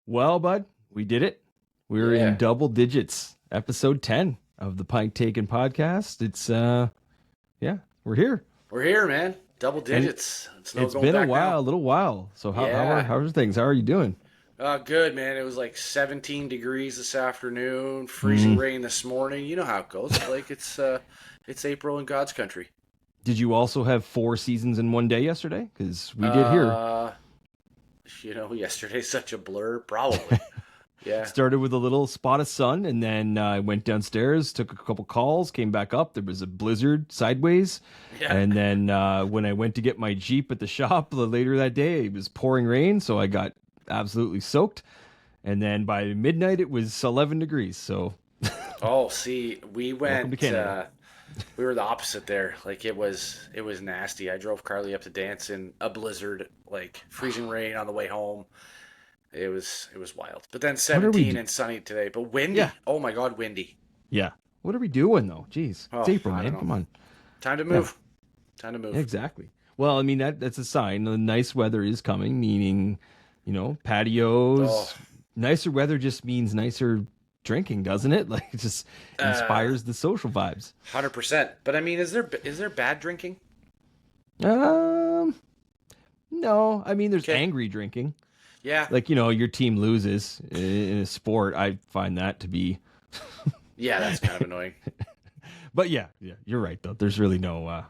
Well, bud, we did it. We're in Yeah, double digits. Episode 10 of the Pint Taken podcast. Yeah, we're here. we're here, man. Double And digits. It's no it's going been a back while, now. a little while. So Yeah. how are things? How are you doing? Good, man. It was like 17 degrees this afternoon, freezing Mm. rain this morning. You know how it goes. Like it's April in God's country. Did you also have 4 seasons in one day yesterday? Because we did here. Uh, Yesterday's such a blur. Probably. Yeah. Started with a little spot of sun, and then I went downstairs, took a couple calls, came back up. There was a blizzard sideways. Yeah. And then when I went to get my Jeep at the shop later that day, it was pouring rain, so I got absolutely soaked. And then by midnight, it was 11 degrees. So Oh, see, we welcome to went. Canada. We were the opposite there. Like it was nasty. I drove Carly up to dance in a blizzard, like freezing rain on the way home. It was wild. But then What are we 17 do? and sunny today. But windy. Yeah, Oh my God, windy. yeah. What are we doing though? Jeez, it's Oh, April, I don't man. know. Come on. Time to Yeah, move. Time to move. exactly. Well, I mean that's a sign. The nice weather is coming, meaning, Oh, patios. Nicer weather just means nicer drinking, doesn't it? Like it just uh, inspires the social vibes. 100%. But I mean, is there bad drinking? Um, no, I mean there's Okay. angry drinking. Yeah. Like, your team loses in a sport. I find that to be, Yeah, that's kind of annoying. but yeah, you're right though. There's really no, yeah,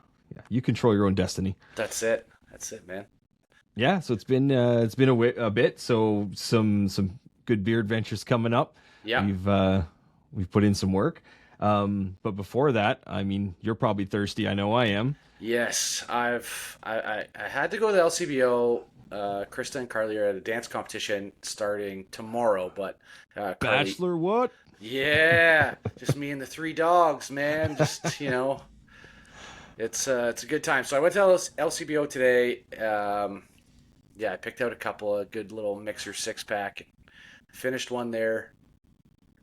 you control your own destiny. That's it. That's it, man. Yeah, so it's been a bit. So some good beer adventures coming up. Yeah. We've put in some work. But before that, I mean, you're probably thirsty. I know I am. Yes, I had to go to the LCBO. Krista and Carly are at a dance competition starting tomorrow, but Carly, Bachelor what? yeah, just me and the three dogs, man. Just it's a good time. So I went to LCBO today. Yeah, I picked out a couple of good little mixer six pack. Finished one there.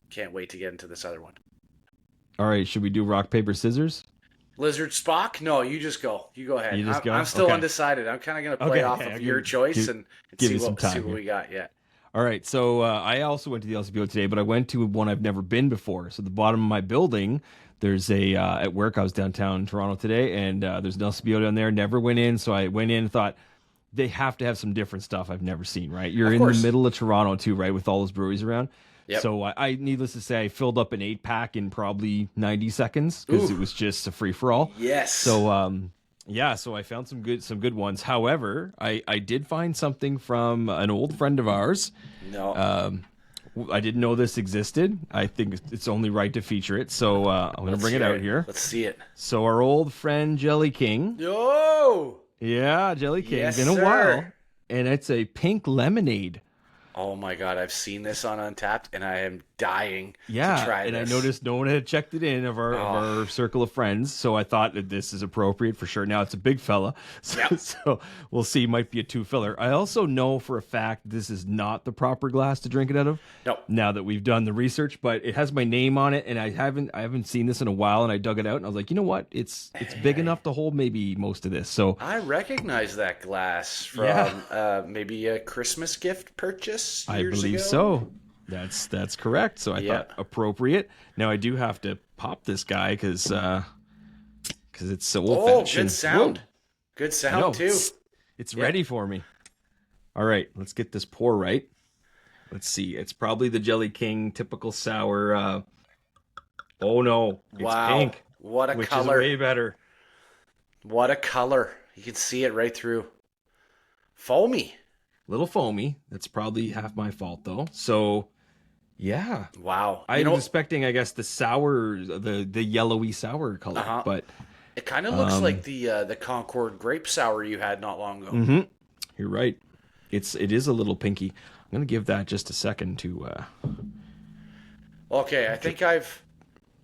Can't wait to get into this other one. All right, should we do rock paper scissors? Lizard Spock? No, you just go. You go ahead. You just I'm, go. I'm still Okay. undecided. I'm kind of gonna play off Okay. of I'll your choice and give see you some what time here. we got. Yeah. All right, so I also went to the LCBO today, but I went to one I've never been before. So the bottom of my building, there's a at work. I was downtown Toronto today, and there's an LCBO down there. Never went in, so I went in and thought they have to have some different stuff I've never seen. Right, you're Of in the course. middle of Toronto too, right, with all those breweries around. Yep. So I needless to say, I filled up an 8-pack in probably 90 seconds because Ooh. it was just a free for all. Yes. So yeah, so I found some good ones. However, I did find something from an old friend of ours. No. I didn't know this existed. I think it's only right to feature it. So I'm going to Let's bring it hear out here. Let's see it. So our old friend Jelly King. Yo. Yeah, Jelly King. Yes, Been a sir. while. And it's a pink lemonade. Oh my God, I've seen this on Untapped, and I am dying Yeah, to try and this. I noticed no one had checked it in of Oh. our circle of friends, so I thought that this is appropriate for sure. Now it's a big fella, so, Yep. so we'll see. Might be a two filler. I also know for a fact this is not the proper glass to drink it out of. No. Now that we've done the research, but it has my name on it, and I haven't seen this in a while, and I dug it out, and I was like, you know what? It's big enough to hold maybe most of this. So I recognize that glass from Yeah. maybe a Christmas gift purchase I years believe ago. so. That's correct. So I Yeah. thought appropriate. Now I do have to pop this guy because it's so old Oh, fashioned. good sound. Good I know, sound too. it's Yeah. ready for me. All right, let's get this pour right. Let's see. It's probably the Jelly King typical sour. Oh no, it's Wow. pink, What a which color. is way better. What a color. You can see it right through. Foamy. Little foamy. That's probably half my fault though. So yeah, Wow. I was expecting, I guess, the sour, the yellowy sour color, Uh-huh. but It kind of looks like the Concord grape sour you had not long ago. you're right. It is a little pinky. I'm gonna give that just a second to Okay, I think I've.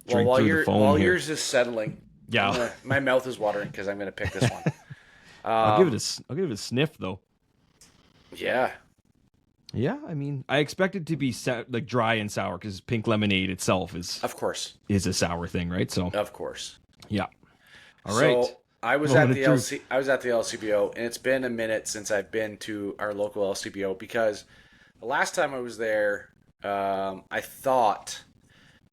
Well, drink through the foam here. yours is settling, Yeah, my mouth is watering because I'm gonna pick this one. I'll give it a sniff though. Yeah. Yeah, I mean, I expect it to be like dry and sour because pink lemonade itself Of course. is a sour thing, right? So Of course. yeah. All right. So I was Moment at the of truth. LCBO, and it's been a minute since I've been to our local LCBO because The last time I was there, I thought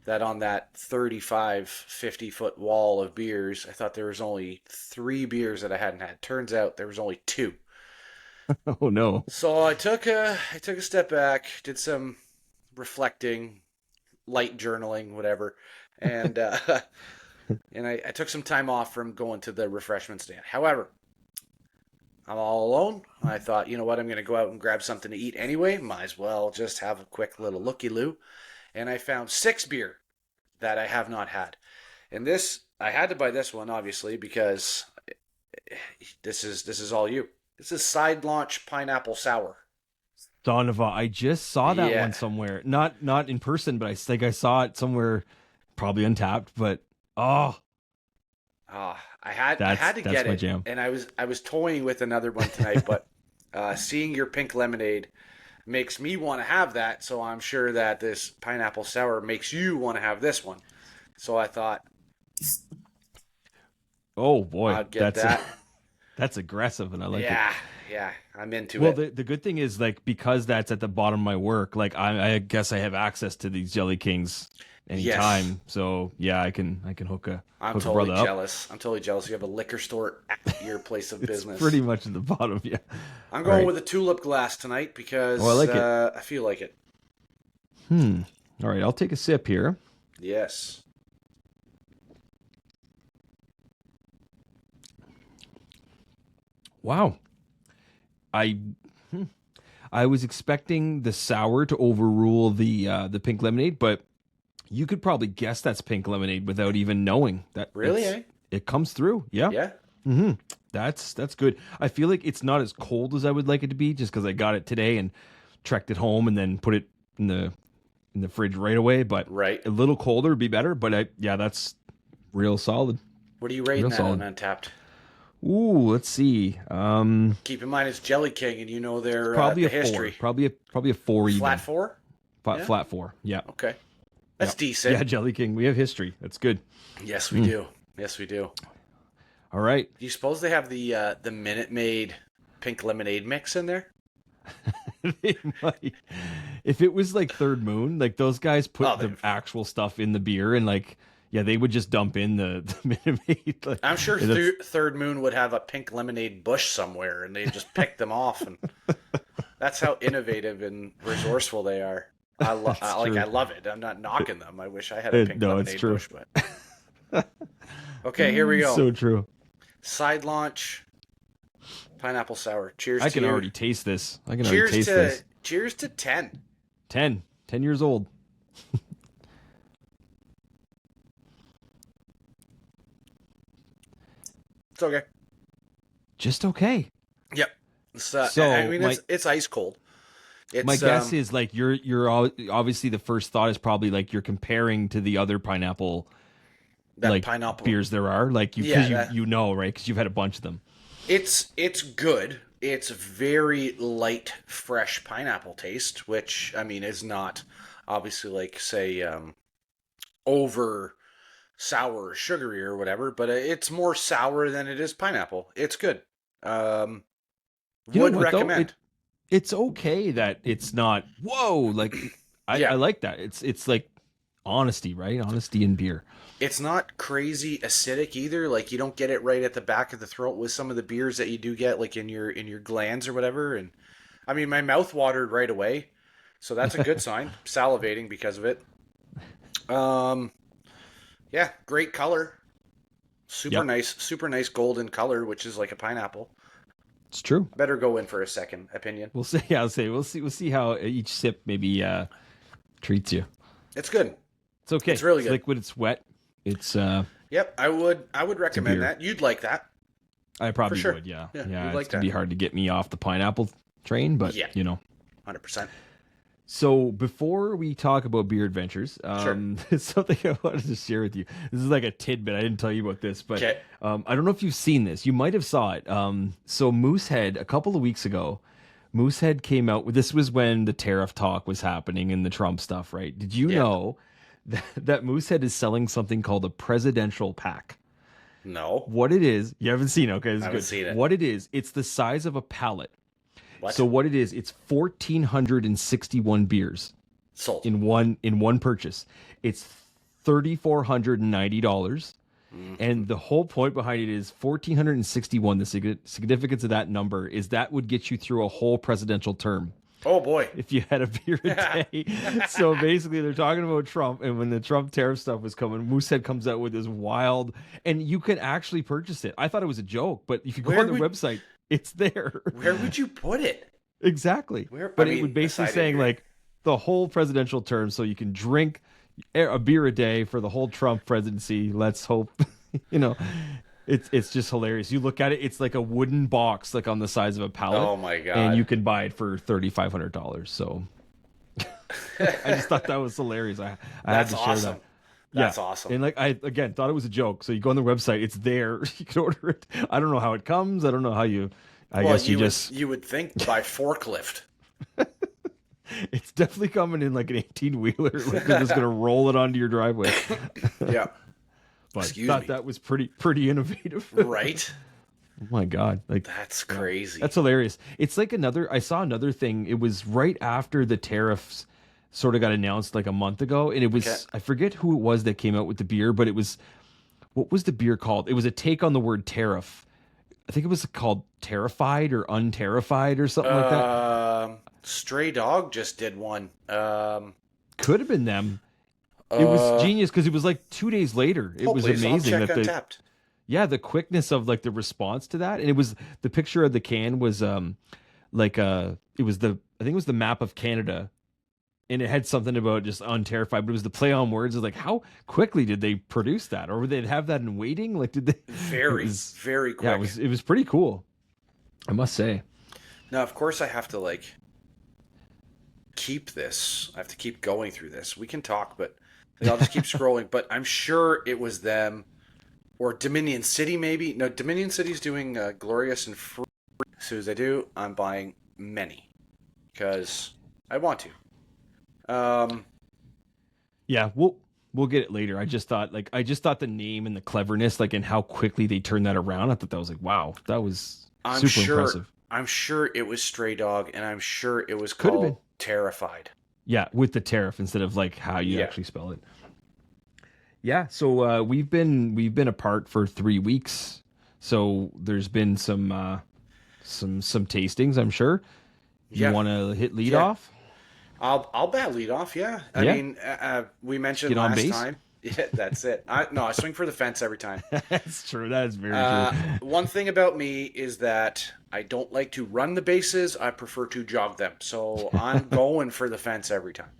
that on that 35, 50-foot wall of beers, I thought there was only 3 beers that I hadn't had. Turns out there was only 2. Oh no. So I took a step back, did some reflecting, light journaling, whatever, and and I took some time off from going to the refreshment stand. However, I'm all alone. I thought, you know what, I'm going to go out and grab something to eat anyway. Might as well just have a quick little looky-loo. And I found 6 beer that I have not had. And this, I had to buy this one, obviously, because this is all you. This is Side Launch Pineapple Sour. Donovan, I just saw that Yeah. one somewhere. Not in person, but I think I saw it somewhere, probably Untapped. But oh, I had to that's get my it, jam. and I was toying with another one tonight, but seeing your pink lemonade makes me want to have that. So I'm sure that this pineapple sour makes you want to have this one. So I thought Oh boy, I'd get that. that's aggressive, and I like it. Yeah, I'm into Well, it. the good thing is like because that's at the bottom of my work, like I guess I have access to these Jelly Kings anytime. Yes, So yeah, I can I'm hook a totally brother up. jealous. I'm totally jealous. You have a licker store at your place of It's business. pretty much at the bottom. Yeah. I'm All going right. with a tulip glass tonight Oh, I because like it. I feel like it. All right, I'll take a sip here. Yes. Wow. I hmm. I was expecting the sour to overrule the pink lemonade, but you could probably guess that's pink lemonade without even knowing that Really, eh? it comes through. Yeah. Yeah. That's good. I feel like it's not as cold as I would like it to be just because I got it today and trekked it home and then put it in the fridge right away. But Right. a little colder would be better. But yeah, that's real solid. What are you rating Real that solid. on Untapped? Ooh, let's see. Keep in mind it's Jelly King, and you know their Probably the a four. history. Probably a four even. Flat 4. Yeah. Flat four. Yeah. Okay, that's Yep. decent. Yeah, Jelly King. We have history. That's good. Yes, we do. Yes, we do. All right. Do you suppose they have the Minute Maid pink lemonade mix in there? They might. If it was like Third Moon, like those guys put Oh, the actual stuff in the beer and like yeah, they would just dump in the Minute Maid. Like, I'm sure and that's- Third Moon would have a pink lemonade bush somewhere, and they just pick them off, and that's how innovative and resourceful they are. That's I true. love it. I'm not knocking them. I wish I had a pink No, it's lemonade true. bush, but okay, here we go. So true. Side launch pineapple sour. Cheers I to can you. already taste this. I can already Cheers taste to this. cheers to 10. 10 years old. It's okay. Just okay. Yep. It's, So, I mean, my- it's ice cold. It's, My guess is like obviously the first thought is probably like you're comparing to the other pineapple that like pineapple beers there are like you Yeah, because that- you know right because you've had a bunch of them. It's good. It's very light, fresh pineapple taste, which I mean is not obviously like say over sour or sugary or whatever, but it's more sour than it is pineapple. It's good. You know Would what, though? recommend. It's okay that it's not whoa like Yeah. I like that. It's like honesty, right? Honesty in beer. It's not crazy acidic either. Like you don't get it right at the back of the throat with some of the beers that you do get like in your glands or whatever. And I mean, my mouth watered right away, so that's a good sign. Salivating because of it. Yeah, great color. Yep. Super nice golden color, which is like a pineapple. It's true. Better go in for a second opinion. We'll see. Yeah, I'll say we'll see how each sip maybe treats you. It's good. It's okay. It's really It's good. liquid. It's wet. It's Yep, I would recommend beer. that. You'd like that. I probably sure. would. Yeah. Yeah, Yeah. you'd like It's gonna be that. hard to get me off the pineapple train, but Yeah. you know. 100%. So before we talk about beer adventures, it's something I wanted to share with you. This is like a tidbit. I didn't tell you about this, but Okay. I don't know if you've seen this. You might have saw it. So Moosehead a couple of weeks ago, Moosehead came out with this was when the tariff talk was happening and the Trump stuff, right? Did you Yeah. know that Moosehead is selling something called a presidential pack? No. What it is, you haven't seen it, okay? This is I haven't good. seen it. What it is, it's the size of a pallet. What? So what it is, it's 1,461 beers Sold. in one purchase. It's $3,490. And the whole point behind it is 1,461. The significance of that number is that would get you through a whole presidential term Oh boy. if you had a beer a day. So basically, they're talking about Trump, and when the Trump tariff stuff was coming, Moosehead comes out with this wild, and you can actually purchase it. I thought it was a joke, but if you go on their website, it's there. Where would you put it? Exactly. But it would basically saying like the whole presidential term, so you can drink a beer a day for the whole Trump presidency. Let's hope, you know. It's just hilarious. You look at it; it's like a wooden box, like on the size of a pallet. Oh my god! And you can buy it for $3,500. So I just thought that was hilarious. I had to share awesome. that. That's awesome. And like I again thought it was a joke. So you go on the website; it's there. You can order it. I don't know how it comes. I don't know how you. I guess you would think by forklift. It's definitely coming in like an 18-wheeler. Like they're just gonna roll it onto your driveway. Yeah. But thought that was pretty innovative. Right? Oh my god. Like that's crazy. That's hilarious. It's like I saw another thing. It was right after the tariffs sort of got announced like a month ago. And it was, I forget who it was that came out with the beer, but it was, what was the beer called? It was a take on the word tariff. I think it was called Terrified or Unterrified or something like that. Stray Dog just did one. Could have been them. It was genius because it was like 2 days later. It was amazing that the quickness of like the response to that, and it was the picture of the can was I think it was the map of Canada, and it had something about just unterrified, but it was the play on words of like how quickly did they produce that, or would they have that in waiting? Like did they? Very quick. Yeah, it was pretty cool, I must say. Now, of course, I have to like keep this. I have to keep going through this. We can talk, but. I'll just keep scrolling, but I'm sure it was them or Dominion City, maybe. No, Dominion City's doing Glorious and Free. As soon as I do, I'm buying many because I want to. Yeah, we'll get it later. I just thought the name and the cleverness, like, and how quickly they turned that around. I thought that was like, wow, that was super impressive. I'm sure it was Stray Dog, and I'm sure it was called Terrified. Yeah, with the tariff instead of like how you actually spell it. Yeah, so we've been apart for 3 weeks. So there's been some tastings, I'm sure. You want to hit lead off? I'll bat lead off. Yeah, I mean, we mentioned Get on last base? time. Yeah, that's it. I swing for the fence every time. That's true. That is very true. One thing about me is that I don't like to run the bases. I prefer to jog them. So I'm going for the fence every time.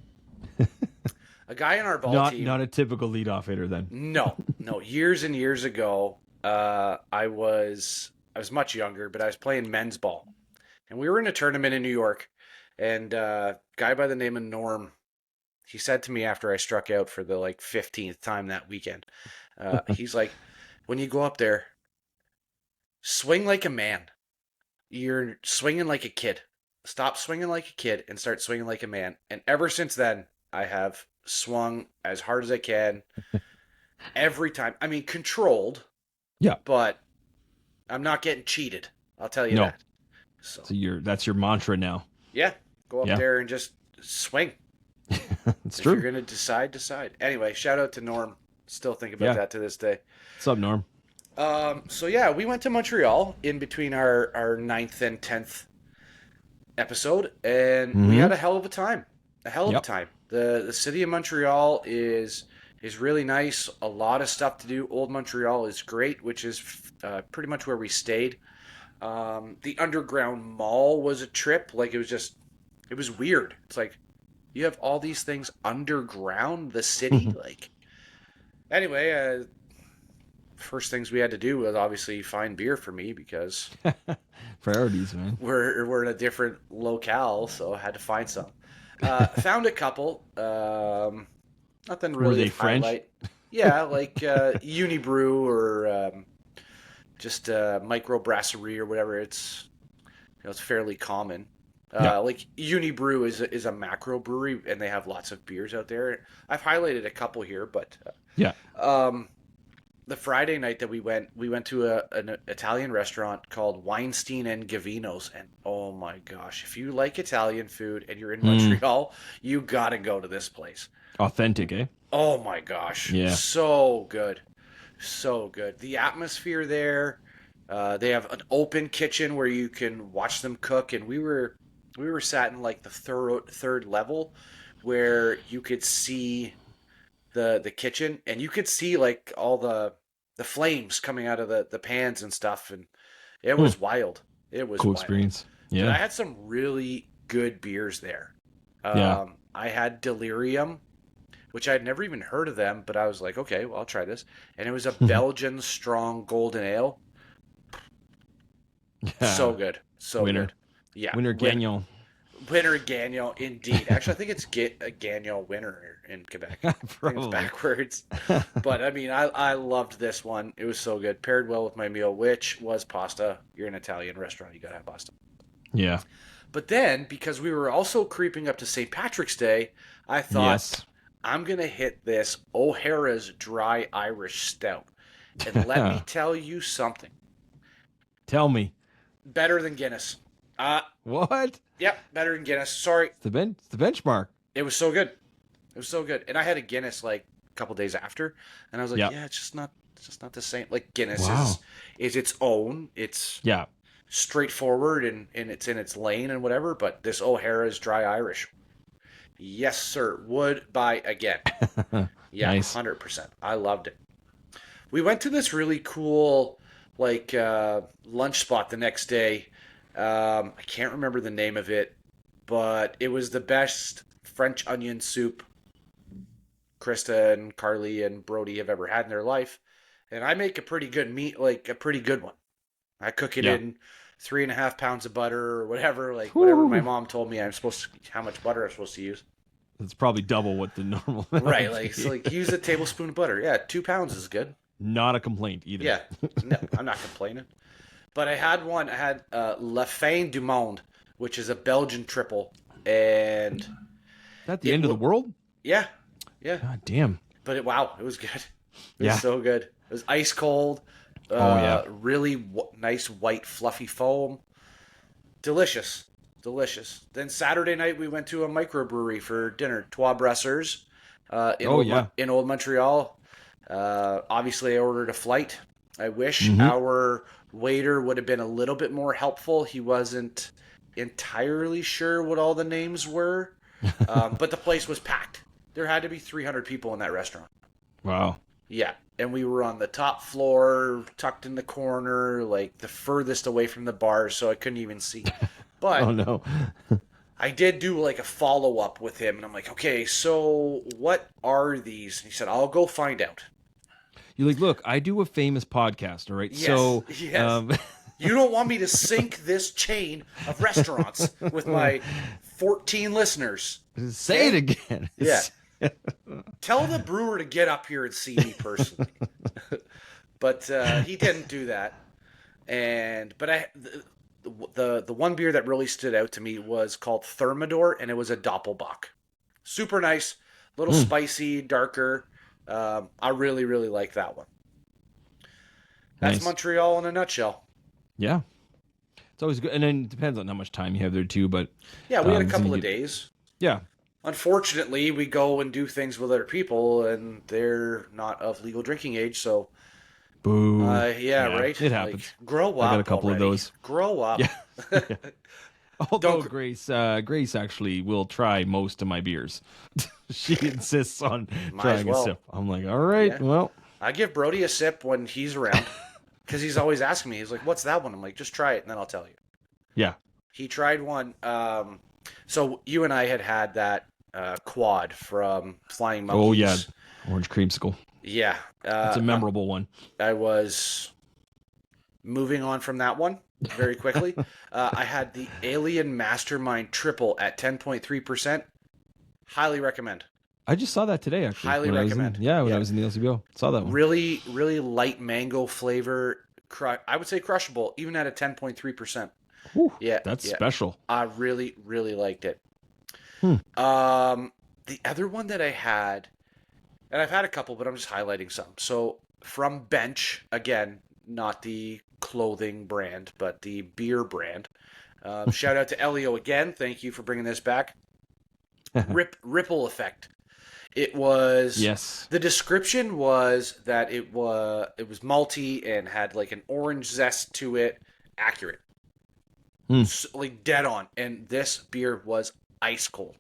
A guy in our ball team. Not a typical leadoff hitter then. No. Years and years ago, I was much younger, but I was playing men's ball, and we were in a tournament in New York, and a guy by the name of Norm. He said to me after I struck out for the 15th time that weekend, he's like, when you go up there, swing like a man. You're swinging like a kid. Stop swinging like a kid and start swinging like a man. And ever since then, I have swung as hard as I can every time. I mean, controlled. Yeah. But I'm not getting cheated. I'll tell you that. So that's your mantra now. Yeah. Go up there and just swing. It's true. If you're going to decide. Anyway, shout out to Norm. Still think about that to this day. What's up, Norm? So yeah, we went to Montreal in between our 9th and 10th episode, and we had a hell of a time. The city of Montreal is really nice. A lot of stuff to do. Old Montreal is great, which is pretty much where we stayed. The underground mall was a trip. Like it was weird. It's like you have all these things underground the city. Anyway, first things we had to do was obviously find beer for me because priorities, man. We're in a different locale, so I had to find some. Found a couple. Nothing really. Were they French? Highlight. Yeah, like Unibrew or just microbrasserie or whatever. It's it's fairly common. Like Unibrew is a macro brewery, and they have lots of beers out there. I've highlighted a couple here, but the Friday night that we went to an Italian restaurant called Weinstein and Gavino's, and oh my gosh, if you like Italian food and you're in Montreal, you gotta go to this place. Authentic, eh? Oh my gosh, Yeah. so good, so good. The atmosphere there. They have an open kitchen where you can watch them cook, and we were sat in like the third level, where you could see the kitchen, and you could see like all the flames coming out of the pans and stuff, and it Hmm. was wild. It was Cool wild. experience. Dude, I Yeah. had some really good beers there. Yeah. I had Delirium, which I'd never even heard of them, but I was like, okay, well, I'll try this. And it was a Belgian strong golden ale. So good. So Winner. good. Yeah. Winner Gagnon. Winner Gagnon, indeed. Actually, I think it's a Gagnon winner in Quebec. I think it's Probably. backwards. But I mean, I loved this one. It was so good. Paired well with my meal, which was pasta. You're an Italian restaurant, you gotta have pasta. Yeah. But then, because we were also creeping up to St. Patrick's Day, I thought, Yes. I'm gonna hit this O'Hara's Dry Irish Stout. And let me tell you something. Tell me. Better than Guinness. What? Yep, better than Guinness. Sorry. It's the benchmark. It was so good. It was so good. And I had a Guinness like a couple days after, and I was like, Yep. yeah, it's just not the same. Like Guinness Wow. is its own. It's Yeah. straightforward and it's in its lane and whatever, but this O'Hara's Dry Irish. Yes, sir. Would buy again. Yeah, Nice. 100%. I loved it. We went to this really cool like lunch spot the next day. I can't remember the name of it, but it was the best French onion soup Krista and Carly and Brody have ever had in their life. And I make a pretty good meat, like a pretty good one. I cook it Yeah. in 3.5 pounds of butter or whatever, like whatever my mom told me how much butter I'm supposed to use. It's probably double what the normal amount Right, would like be. so like use a tablespoon of butter. Yeah, 2 pounds is good. Not a complaint either. Yeah, no, I'm not complaining. But I had La Fin du Monde, which is a Belgian triple, and Is that the end of the world? yeah, God damn. but wow, it was good. It was Yeah. so good. It was ice cold. Yeah. Really nice white fluffy foam. Delicious. Then Saturday night we went to a microbrewery for dinner, Trois Brasseurs, in Old Montreal. Obviously, I ordered a flight. I wish our waiter would have been a little bit more helpful. He wasn't entirely sure what all the names were, but the place was packed. There had to be 300 people in that restaurant. Wow. Yeah, and we were on the top floor, tucked in the corner, like the furthest away from the bar, so I couldn't even see. But Oh no. I did do like a follow-up with him, and I'm like, okay, so what are these? And he said, I'll go find out. You're like, look, I do a famous podcast, all right? Yes, So yes. You don't want me to sink this chain of restaurants with my 14 listeners. say it again. Yeah. Tell the brewer to get up here and see me personally. But he didn't do that. But the one beer that really stood out to me was called Thermidor, and it was a Doppelbock. Super nice, a little spicy, darker. I really, really like that one. That's Nice. Montreal in a nutshell. Yeah. It's always good. And then it depends on how much time you have there too, but Yeah, we had a so couple you of get- days. Yeah. Unfortunately, we go and do things with other people, and they're not of legal drinking age. So, Boo. yeah, right. It happens. Like, grow up. I got a couple of already. those. Grow up. Yeah. Although Don't- Grace actually will try most of my beers. She insists on Might as trying well. a sip. I'm like, all right, Yeah. well, I give Brody a sip when he's around because he's always asking me. He's like, "What's that one?" I'm like, "Just try it, and then I'll tell you." yeah. He tried one. So you and I had that quad from Flying Monkeys. Oh yeah, orange creamsicle. Yeah. It's a memorable one. I was moving on from that one very quickly. I had the Alien Mastermind Triple at 10.3%. Highly recommend. I just saw that today actually. Highly when I was in- recommend. when Yeah. I was in the LCBO, saw that one. Really, really light mango flavor. I would say crushable, even at a 10.3%. Whew, Yeah, that's yeah. special. I really, really liked it. Hmm. The other one that I had, and I've had a couple, but I'm just highlighting some. So from Bench, again, not the clothing brand, but the beer brand. Shout out to Elio again. Thank you for bringing this back. Ripple Effect. It was Yes. the description was that it was malty and had like an orange zest to it. Accurate, like dead on. And this beer was ice cold.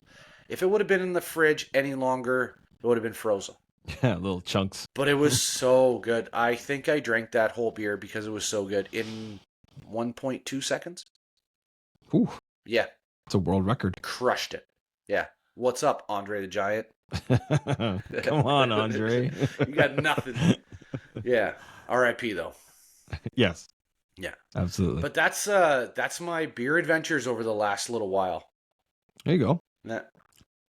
If it would have been in the fridge any longer, it would have been frozen. Yeah, little chunks. But it was so good. I think I drank that whole beer because it was so good in 1.2 seconds. Ooh, Yeah, it's a world record. crushed it. Yeah. What's up, Andre the Giant? Come on, Andre. You got nothing. Yeah. R.I.P. though. Yes, Yeah. absolutely. But that's my beer adventures over the last little while. There you go. Yeah.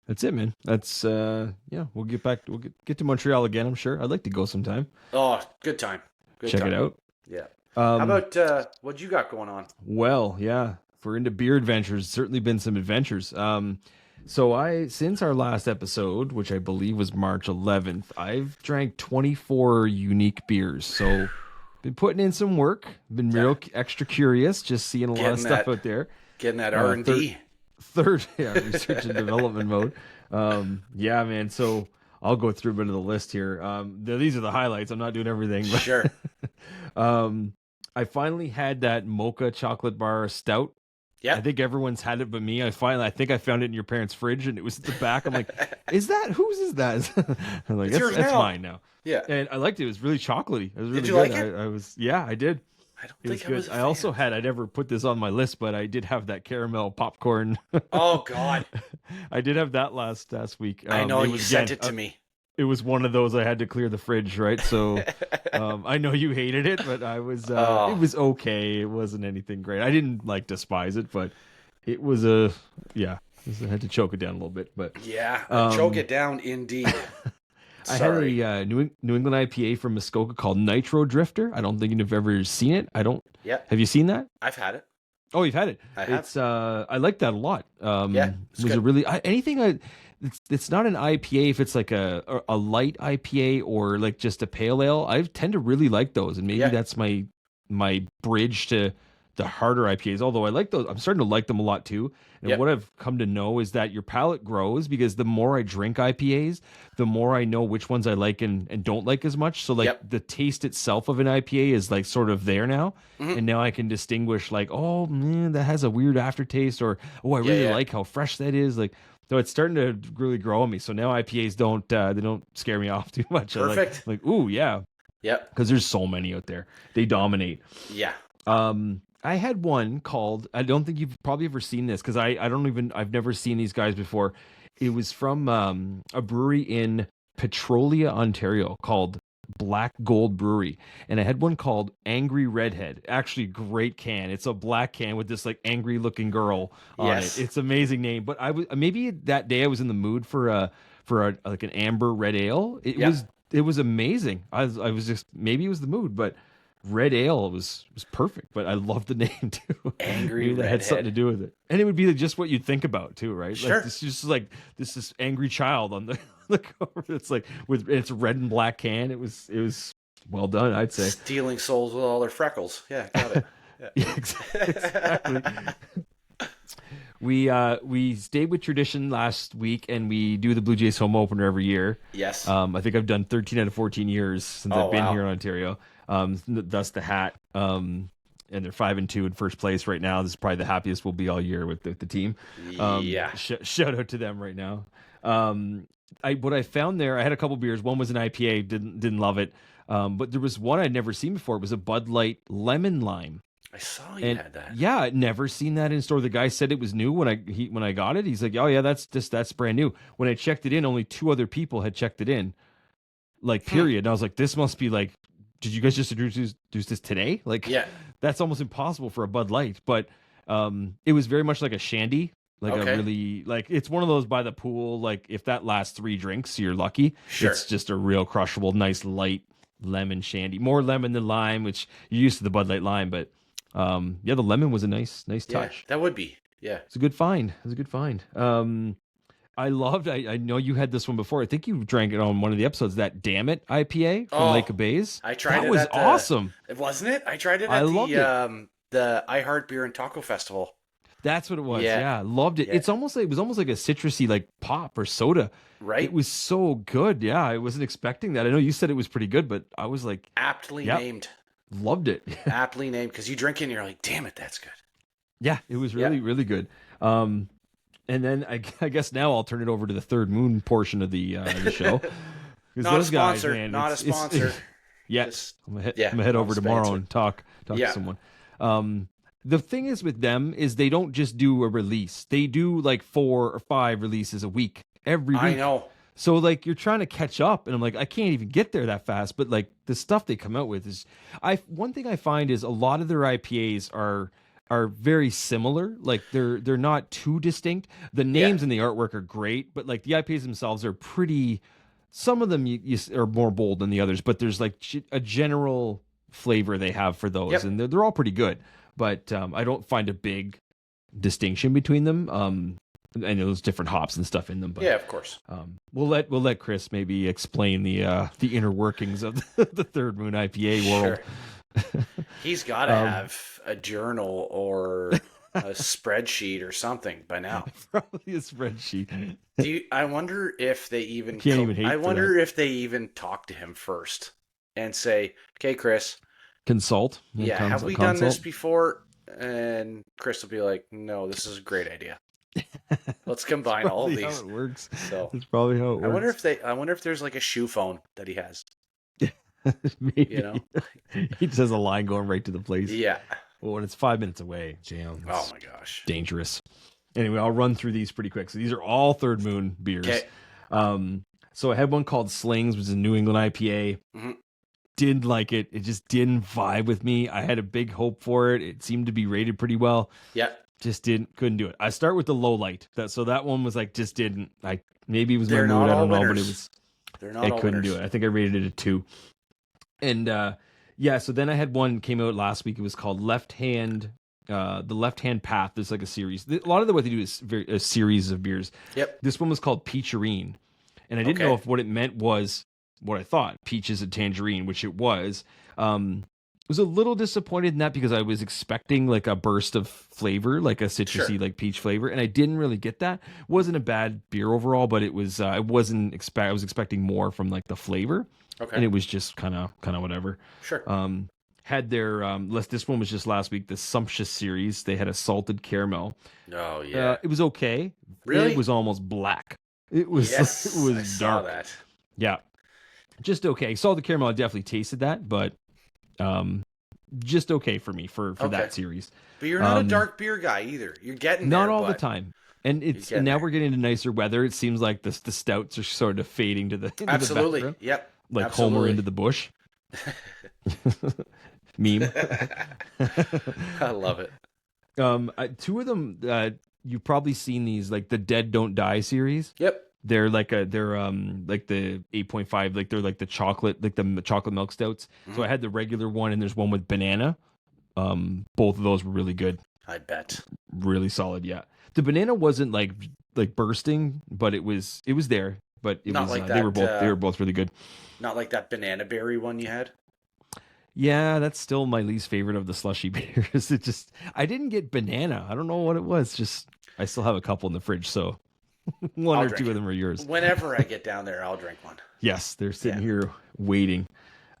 That's it, man. That's yeah. We'll get back. We'll get to Montreal again. I'm sure. I'd like to go sometime. Oh, good time. Good Check time. it out. Yeah. How about what you got going on? Well, yeah. If we're into beer adventures, certainly been some adventures. So since our last episode, which I believe was March 11th, I've drank 24 unique beers. So been putting in some work. Been real extra curious, just seeing a lot of stuff out there. Getting that R&D. Research and development mode. Yeah, man. So I'll go through a bit of the list here. These are the highlights. I'm not doing everything. But, Sure. I finally had that mocha chocolate bar stout. Yeah. I think everyone's had it but me. I think I found it in your parents' fridge and it was at the back. I'm like, whose is that? I'm like, It's yours that's now. mine now. Yeah. And I liked it. It was really chocolatey. It was really Did you good. like it? I was, yeah, I did. I don't It was think I good. was. I also had, I never put this on my list, but I did have that caramel popcorn. Oh God. I did have that last week. I know it you was, sent again, it to me. It was one of those I had to clear the fridge, right? So I know you hated it, but I was it was okay. It wasn't anything great. I didn't like despise it, but it was I had to choke it down a little bit. But Yeah. Choke it down, indeed. I had a New England IPA from Muskoka called Nitro Drifter. I don't think you've ever seen it. I don't. Yeah. Have you seen that? I've had it. Oh, you've had it. I have. It's I like that a lot. Yeah, it's was good. a really it's not an IPA if it's like a light IPA or like just a pale ale. I tend to really like those, and maybe Yeah. that's my bridge to the harder IPAs. Although I like those, I'm starting to like them a lot too. And Yep. what I've come to know is that your palate grows because the more I drink IPAs, the more I know which ones I like and don't like as much. So like Yep. the taste itself of an IPA is like sort of there now. Mhm. And now I can distinguish like, oh man, that has a weird aftertaste, or oh, I really Yeah. like how fresh that is. Like, so it's starting to really grow on me. So now IPAs don't they don't scare me off too much. Perfect. I'm like, ooh, yeah, Yep. because there's so many out there. They dominate. Yeah. I had one called, I don't think you've probably ever seen this because I've never seen these guys before. It was from a brewery in Petrolia, Ontario called Black Gold Brewery. And I had one called Angry Redhead. Actually, great can. It's a black can with this like angry looking girl on Yes. it. It's an amazing name. But I was maybe that day I was in the mood for a like an amber red ale. It was amazing. I was just, maybe it was the mood, but red ale was perfect. But I love the name too. Angry Maybe that had something to Redhead. do with it, and it would be like just what you'd think about too, right? Sure. Like, this is just like this angry child on the the cover. It's like it's red and black can. It was well done, I'd say. Stealing souls with all their freckles. Yeah, got it. Yeah. Yeah, exactly. We stayed with tradition last week, and we do the Blue Jays home opener every year. Yes. I think I've done 13 out of 14 years since Oh, I've been wow. here in Ontario. Thus the hat. And they're 5-2 in first place right now. This is probably the happiest we'll be all year with the team. Yeah. Shout out to them right now. What I found there, I had a couple beers. One was an IPA, didn't love it. But there was one I'd never seen before. It was a Bud Light lemon lime. I saw you And had that. yeah, I'd never seen that in store. The guy said it was new when I got it. He's like, "Oh yeah, that's brand new." When I checked it in, only 2 other people had checked it in. Like period. And I was like, "This must be like, did you guys just introduce this today?" Like, Yeah. that's almost impossible for a Bud Light. But it was very much like a shandy, like Okay. a really like it's one of those by the pool. Like if that lasts 3 drinks, you're lucky. Sure. It's just a real crushable, nice light lemon shandy. More lemon than lime, which you're used to the Bud Light lime, but. Yeah, the lemon was a nice Yeah, touch. that would be. Yeah. It's a good find. It was a good find. I loved. I know you had this one before. I think you drank it on one of the episodes. That Damn It IPA from Lake of Bays. I tried That it was at awesome. wasn't it? I tried it I at loved it. the I Heart Beer and Taco Festival. That's what it was. Yeah. Yeah, loved it. Yeah. It's almost like it was almost like a citrusy like pop or soda. Right? It was so good. Yeah, I wasn't expecting that. I know you said it was pretty good, but I was like, Aptly yep, named. loved it. Aptly named, because you drink it and you're like, damn it, that's good. Yeah, it was really really good. And then I guess now I'll turn it over to the Third Moon portion of the show. 'Cause Not a sponsor. Not a sponsor. Yeah, Just- I'm gonna head over tomorrow and talk to someone. The thing is with them is they don't just do a release. They do like 4 or 5 releases a week every week. I know. So like you're trying to catch up, and I'm like, I can't even get there that fast. But like the stuff they come out with is, one thing I find is a lot of their IPAs are very similar. Like they're not too distinct. The names and the artwork are great, but like the IPAs themselves are pretty. Some of them you are more bold than the others, but there's like a general flavor they have for those, and they're all pretty good. But I don't find a big distinction between them. I know there's different hops and stuff in them, but Yeah, of course. we'll let Chris maybe explain the inner workings of the Third Moon IPA world. Sure. He's got to have a journal or a spreadsheet or something by now. Probably a spreadsheet. I wonder if they even. Can't even hate I for wonder that. if they even talk to him first and say, "Okay, Chris. Consult. Yeah, have we done this before?" And Chris will be like, "No, this is a great idea. Let's combine all of How these." it works. So That's probably how it works. I wonder if there's like a shoe phone that he has. Maybe. You know? He just has a line going right to the place. Yeah. Well, when it's 5 minutes away, jam. Oh my gosh. Dangerous. Anyway, I'll run through these pretty quick. So these are all Third Moon beers. Okay. So I had one called Slings, which is a New England IPA. Mm-hmm. Didn't like it. It just didn't vibe with me. I had a big hope for it. It seemed to be rated pretty well. Yeah. Just couldn't do it. I start with the low light. So that one was like, just didn't. Maybe it was They're my mood. not I don't all know, but winners. They're not I all couldn't winners. do it. I think I rated it a 2. And yeah, so then I had one came out last week. It was called Left Hand, the Left Hand Path. There's like a series. A lot of what they do is a series of beers. Yep. This one was called Peacherine, and I didn't know if what it meant was what I thought, peaches and tangerine, which it was. Was a little disappointed in that because I was expecting like a burst of flavor, like a citrusy, like peach flavor, and I didn't really get that. Wasn't a bad beer overall, but it was. I was expecting more from like the flavor. Okay. And it was just kind of whatever. Sure. Had their this one was just last week, the Sumptuous series. They had a salted caramel. Oh yeah. It was okay. Really? It was almost black. It was Yes, it was I saw dark. that. Yeah. Just okay. Salted caramel, I definitely tasted that, but just okay for me for that series. But you're not a dark beer guy either. You're getting not there, all the but time. And now we're getting into nicer weather. It sems like the stouts are sort of fading into Absolutely. the background. Yep. Like Absolutely. Homer into the bush. Meme. I love it. 2 of them, you've probably seen these, like the Dead Don't Die series. Yep. They're like like the 8.5, like they're like the chocolate milk stouts. Mm-hmm. So I had the regular one, and there's one with banana. Both of those were really good. I bet. Really solid. Yeah. The banana wasn't like bursting, but it was there. But it Not was like they were that, both really good. Not like that banana berry one you had. Yeah, that's still my least favorite of the slushy beers. I didn't get banana. I don't know what it was. Just I still have a couple in the fridge, so one I'll or drink 2 it. of them are yours. Whenever I get down there, I'll drink one. Yes, they're sitting here waiting.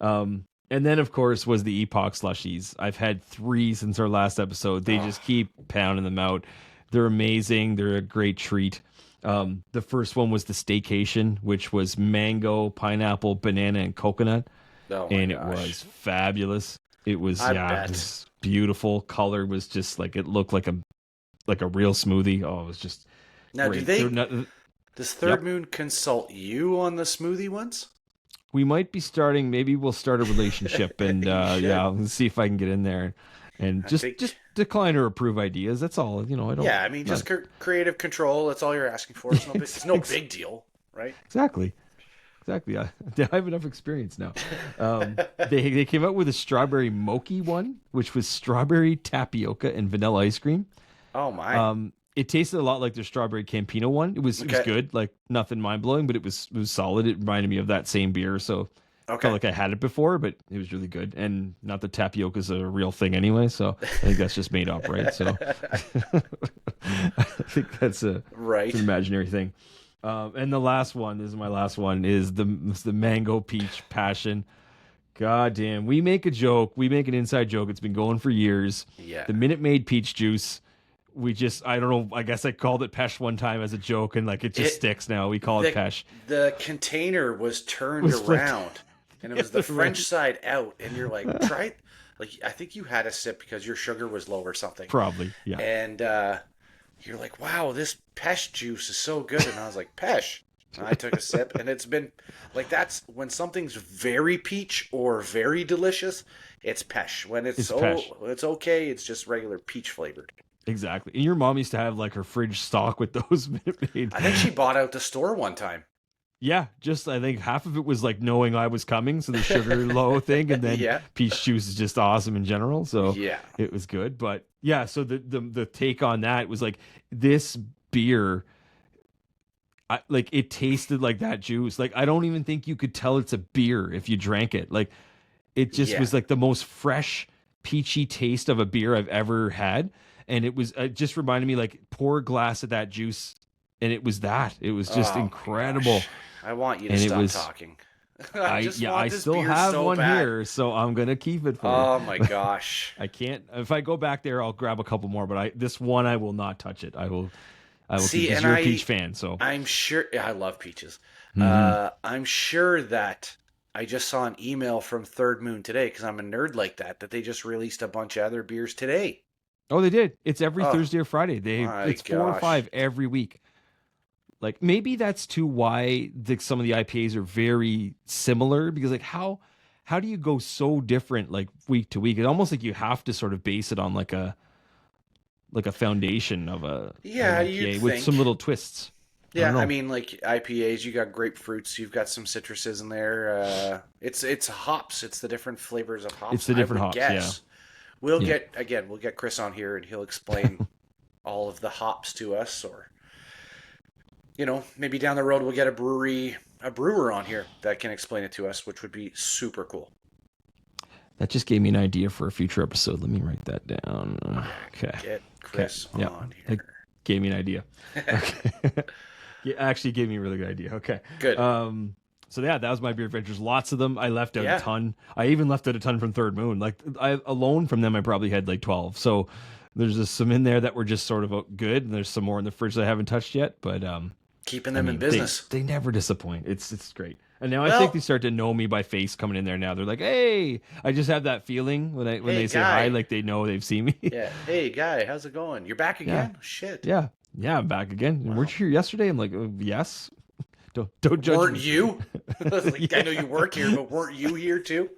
And then of course was the Epoch slushies. I've had 3 since our last episode. They just keep pounding them out. They're amazing. They're a great treat. The first one was the Staycation, which was mango, pineapple, banana, and coconut. Oh and my it gosh. was fabulous. It was I it bet. was beautiful. Color was just like it looked like a real smoothie. Oh, it was just Now, great. does Third Moon consult you on the smoothie ones? We might be starting. Maybe we'll start a relationship, and let's see if I can get in there and just decline or approve ideas. That's all. I don't. Yeah, I mean, just creative control. That's all you're asking for. It's no big, it's no big deal, right? Exactly. I have enough experience now. They came out with a strawberry mochi one, which was strawberry tapioca and vanilla ice cream. Oh my! It tasted a lot like their strawberry Campino one. It was Okay. good, like nothing mind blowing, but it was solid. It reminded me of that same beer, so felt Okay. like I had it before, but it was really good. And not that tapioca is a real thing anyway, so I think that's just made up, right? So I think it's an Right. imaginary thing. And the last one, this is my last one, is the mango peach passion. God damn, we make a joke, we make an inside joke. It's been going for years. Yeah. The Minute Maid peach juice. I don't know. I guess I called it Pesh one time as a joke, and like it just It sticks now. We call it the Pesh. the container was turned Was flipped around, and it the was the other way. French side out, and you're like, try it. Like I think you had a sip because your sugar was low or something, Probably, yeah. and you're like, wow, this Pesh juice is so good, and I was like, Pesh. And I took a sip, and it's been like that's when something's very peach or very delicious, it's Pesh. When It's Pesh. it's okay, it's just regular peach flavored. Exactly. And your mom used to have like her fridge stock with those Minute Maid. I think she bought out the store one time. Yeah, just I think half of it was like knowing I was coming, so the sugar low thing, and then Yeah, peach juice is just awesome in general. So yeah, it was good. But yeah, so the take on that was like this beer. Like it tasted like that juice. Like I don't even think you could tell it's a beer if you drank it. Like it just yeah. was like the most fresh, peachy taste of a beer I've ever had, and it just reminded me like pour a glass of that juice, and it was that. It was just Oh my incredible, gosh. I want you to and it stop was. talking. I just want I this still beer have so one bad. here, so I'm gonna keep it for Oh my you. gosh. I can't. If I go back there, I'll grab a couple more. But this one I will not touch it. I will keep See, because and you're a peach fan. So I'm sure yeah, I love peaches. Mhm. I'm sure that I just saw an email from Third Moon today because I'm a nerd like that they just released a bunch of other beers today. Oh, they did. It's every Oh Thursday or Friday. my It's four or gosh. five every week. Like maybe that's too why some of the IPAs are very similar because like how do you go so different like week to week? It's almost like you have to sort of base it on like a foundation of an Yeah, you'd IPA with think. some little twists. I don't Yeah, I know. mean, like IPAs, you got grapefruits, you've got some citruses in there. It's hops. It's the different flavors of It's hops. the I different would hops. Yeah. guess Yeah. we'll get Chris on here and he'll explain all of the hops to us, or maybe down the road we'll get a brewer on here that can explain it to us, which would be super cool. That just gave me an idea for a future episode. Let me write that down. Yeah, Okay. get Okay. Chris Yeah. on It here. gave me an idea. Okay. Yeah, actually gave me a really good idea. Okay. Good. So yeah, that was my beer adventures. Lots of them. I left out a Yeah. ton. I even left out a ton from Third Moon. Like I alone from them, I probably had like 12. So there's just some in there that were just sort of good, and there's some more in the fridge that I haven't touched yet. But Keeping I them in mean, they business. they never disappoint. It's great. And now I think they Well, start to know me by face coming in there. Now they're like, "Hey!" I just have that feeling when hey they say hi, guy. like they know they've seen me. Yeah. Hey guy, how's it going? You're back Yeah, again? Shit. yeah, yeah. I'm back again. Wow. Weren't you here yesterday? I'm like, yes. Don't judge Weren't me. you? Like, I Yeah. know you work here, but weren't you here too?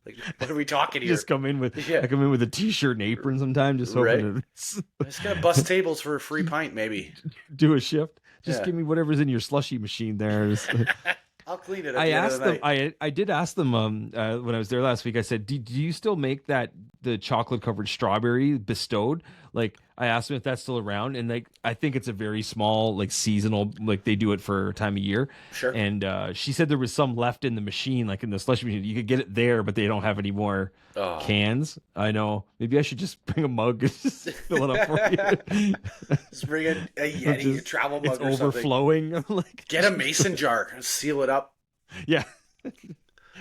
Like, what are we talking here? Just come in with Yeah, I come in with a t-shirt and apron sometimes, just right. hoping to I'm just gonna bust tables for a free pint, maybe. do a shift. Just Yeah, give me whatever's in your slushy machine there. I'll clean it at I the end of the asked them. night. I did ask them when I was there last week. I said, do you still make the chocolate covered strawberry bestowed?" Like I asked them if that's still around, and like I think it's a very small like seasonal, like they do it for a time of year. Sure. And she said there was some left in the machine, like in the slush machine. You could get it there, but they don't have any more Oh, cans. I know. Maybe I should just bring a mug and just fill it up for you. just bring a Or Yeti, a just travel it's mug or something. overflowing. I'm like, Get a mason jar and seal it up. yeah.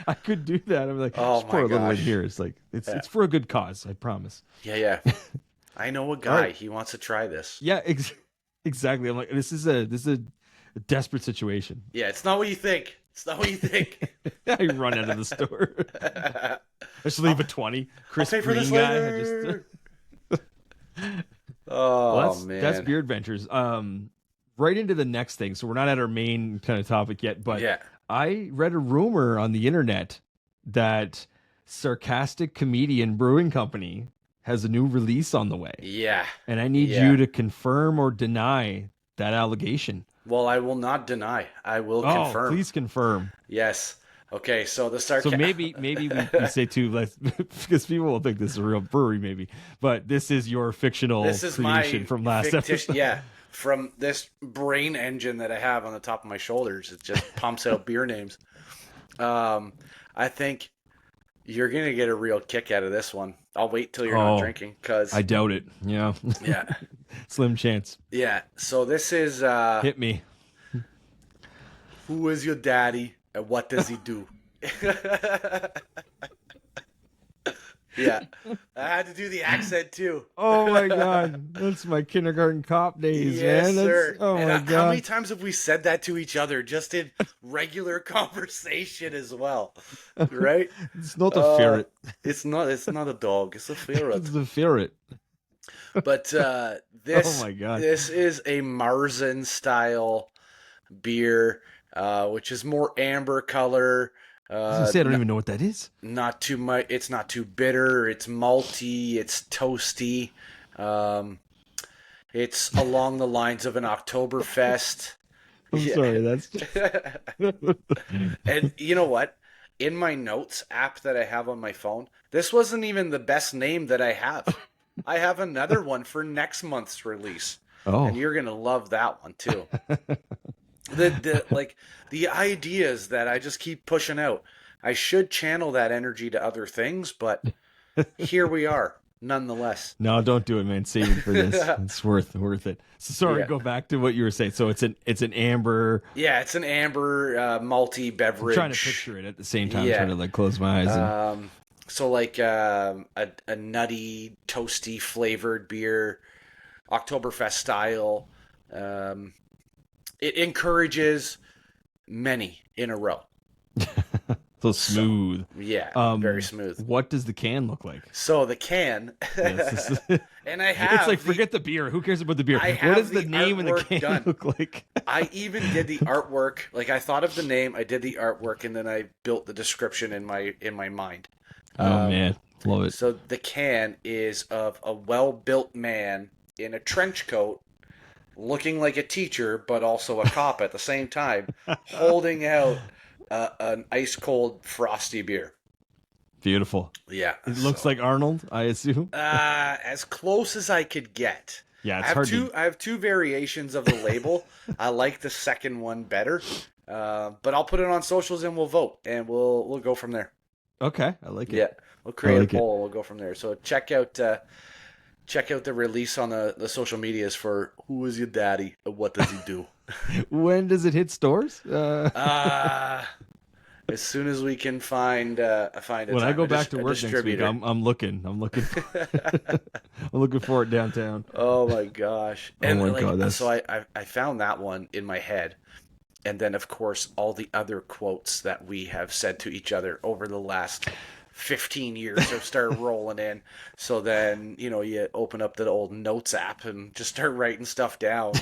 I could do that. I'm like, Oh just pour my a little in gosh. here. It's like Yeah, it's for a good cause. I promise. yeah, yeah. I know a All guy. right. He wants to try this. Yeah, exactly. I'm like, this is a desperate situation. Yeah, it's not what you think. It's not what you think. I run out of the store. I just leave a 20. I'll Chris pay for Green this guy. I just later. well, Oh that's man. beer adventures. Right into the next thing. So we're not at our main kind of topic yet, but Yeah. I read a rumor on the internet that Sarcastic Comedian Brewing Company has a new release on the way. Yeah. And I need Yeah. you to confirm or deny that allegation. Well, I will not deny. I will Oh, confirm. please confirm. Yes. Okay, so the So maybe we say too less because people will think this is a real brewery, maybe. But this is your fictional this is creation my from last episode. yeah, from this brain engine that I have on the top of my shoulders. It just pumps out beer names. I think you're gonna get a real kick out of this one. I'll wait till you're not Oh, drinking, cause I doubt it. Yeah, yeah, slim chance. yeah. So this is Hit me. who is your daddy and what does he do? Yeah, I had to do the accent too. Oh my god, that's my kindergarten cop days, Yes, man. That's, sir. oh And my how many god, times have we said that to each other just in regular conversation as well? Right? it's not a ferret. It's not a dog, it's a ferret. It's the ferret. But Oh this my god. this is a Marzen style beer, which is more amber color. I was gonna say I don't even know what that is. Not too much. It's not too bitter. It's malty. It's toasty. It's along the lines of an Oktoberfest. I'm sorry, that's And you know what? In my notes app that I have on my phone, this wasn't even the best name that I have. I have another one for next month's release. oh. And you're gonna love that one too. The ideas that I just keep pushing out. I should channel that energy to other things, but here we are, nonetheless. No, don't do it, man. Save it for this. It's worth it. So sorry, Yeah. go back to what you were saying. So it's an amber. Yeah, it's an amber malty I'm beverage. trying to picture it at the same time. Yeah. Trying to like close my eyes. And, So like a nutty, toasty flavored beer, Oktoberfest style. It encourages many in a row. so smooth. Yeah, very smooth. What does the can look like? So the can, Yes, and I have. it's like forget the beer. Who cares about the beer? I What have does the the name of the artwork can done. look like? I even did the artwork. Like I thought of the name, I did the artwork, and then I built the description in my mind. Oh man, love it. So the can is of a well-built man in a trench coat, looking like a teacher, but also a cop at the same time, holding out an ice-cold frosty beer. Beautiful. Yeah. It looks like Arnold, I assume. As close as I could get. Yeah, it's I have hard two. I have two variations of the label. I like the second one better, but I'll put it on socials and we'll vote, and we'll go from there. Okay, I like it. Yeah, we'll create like a poll. We'll go from there. So check out the release on the social medias for who is your daddy and what does he do. When does it hit stores? As soon as we can find a When I go back to work next week, I'm looking. I'm looking for it downtown. Oh my gosh! Oh And my God, that's- so I found that one in my head, and then of course all the other quotes that we have said to each other over the last 15 years have started rolling in. So then you open up the old notes app and just start writing stuff down.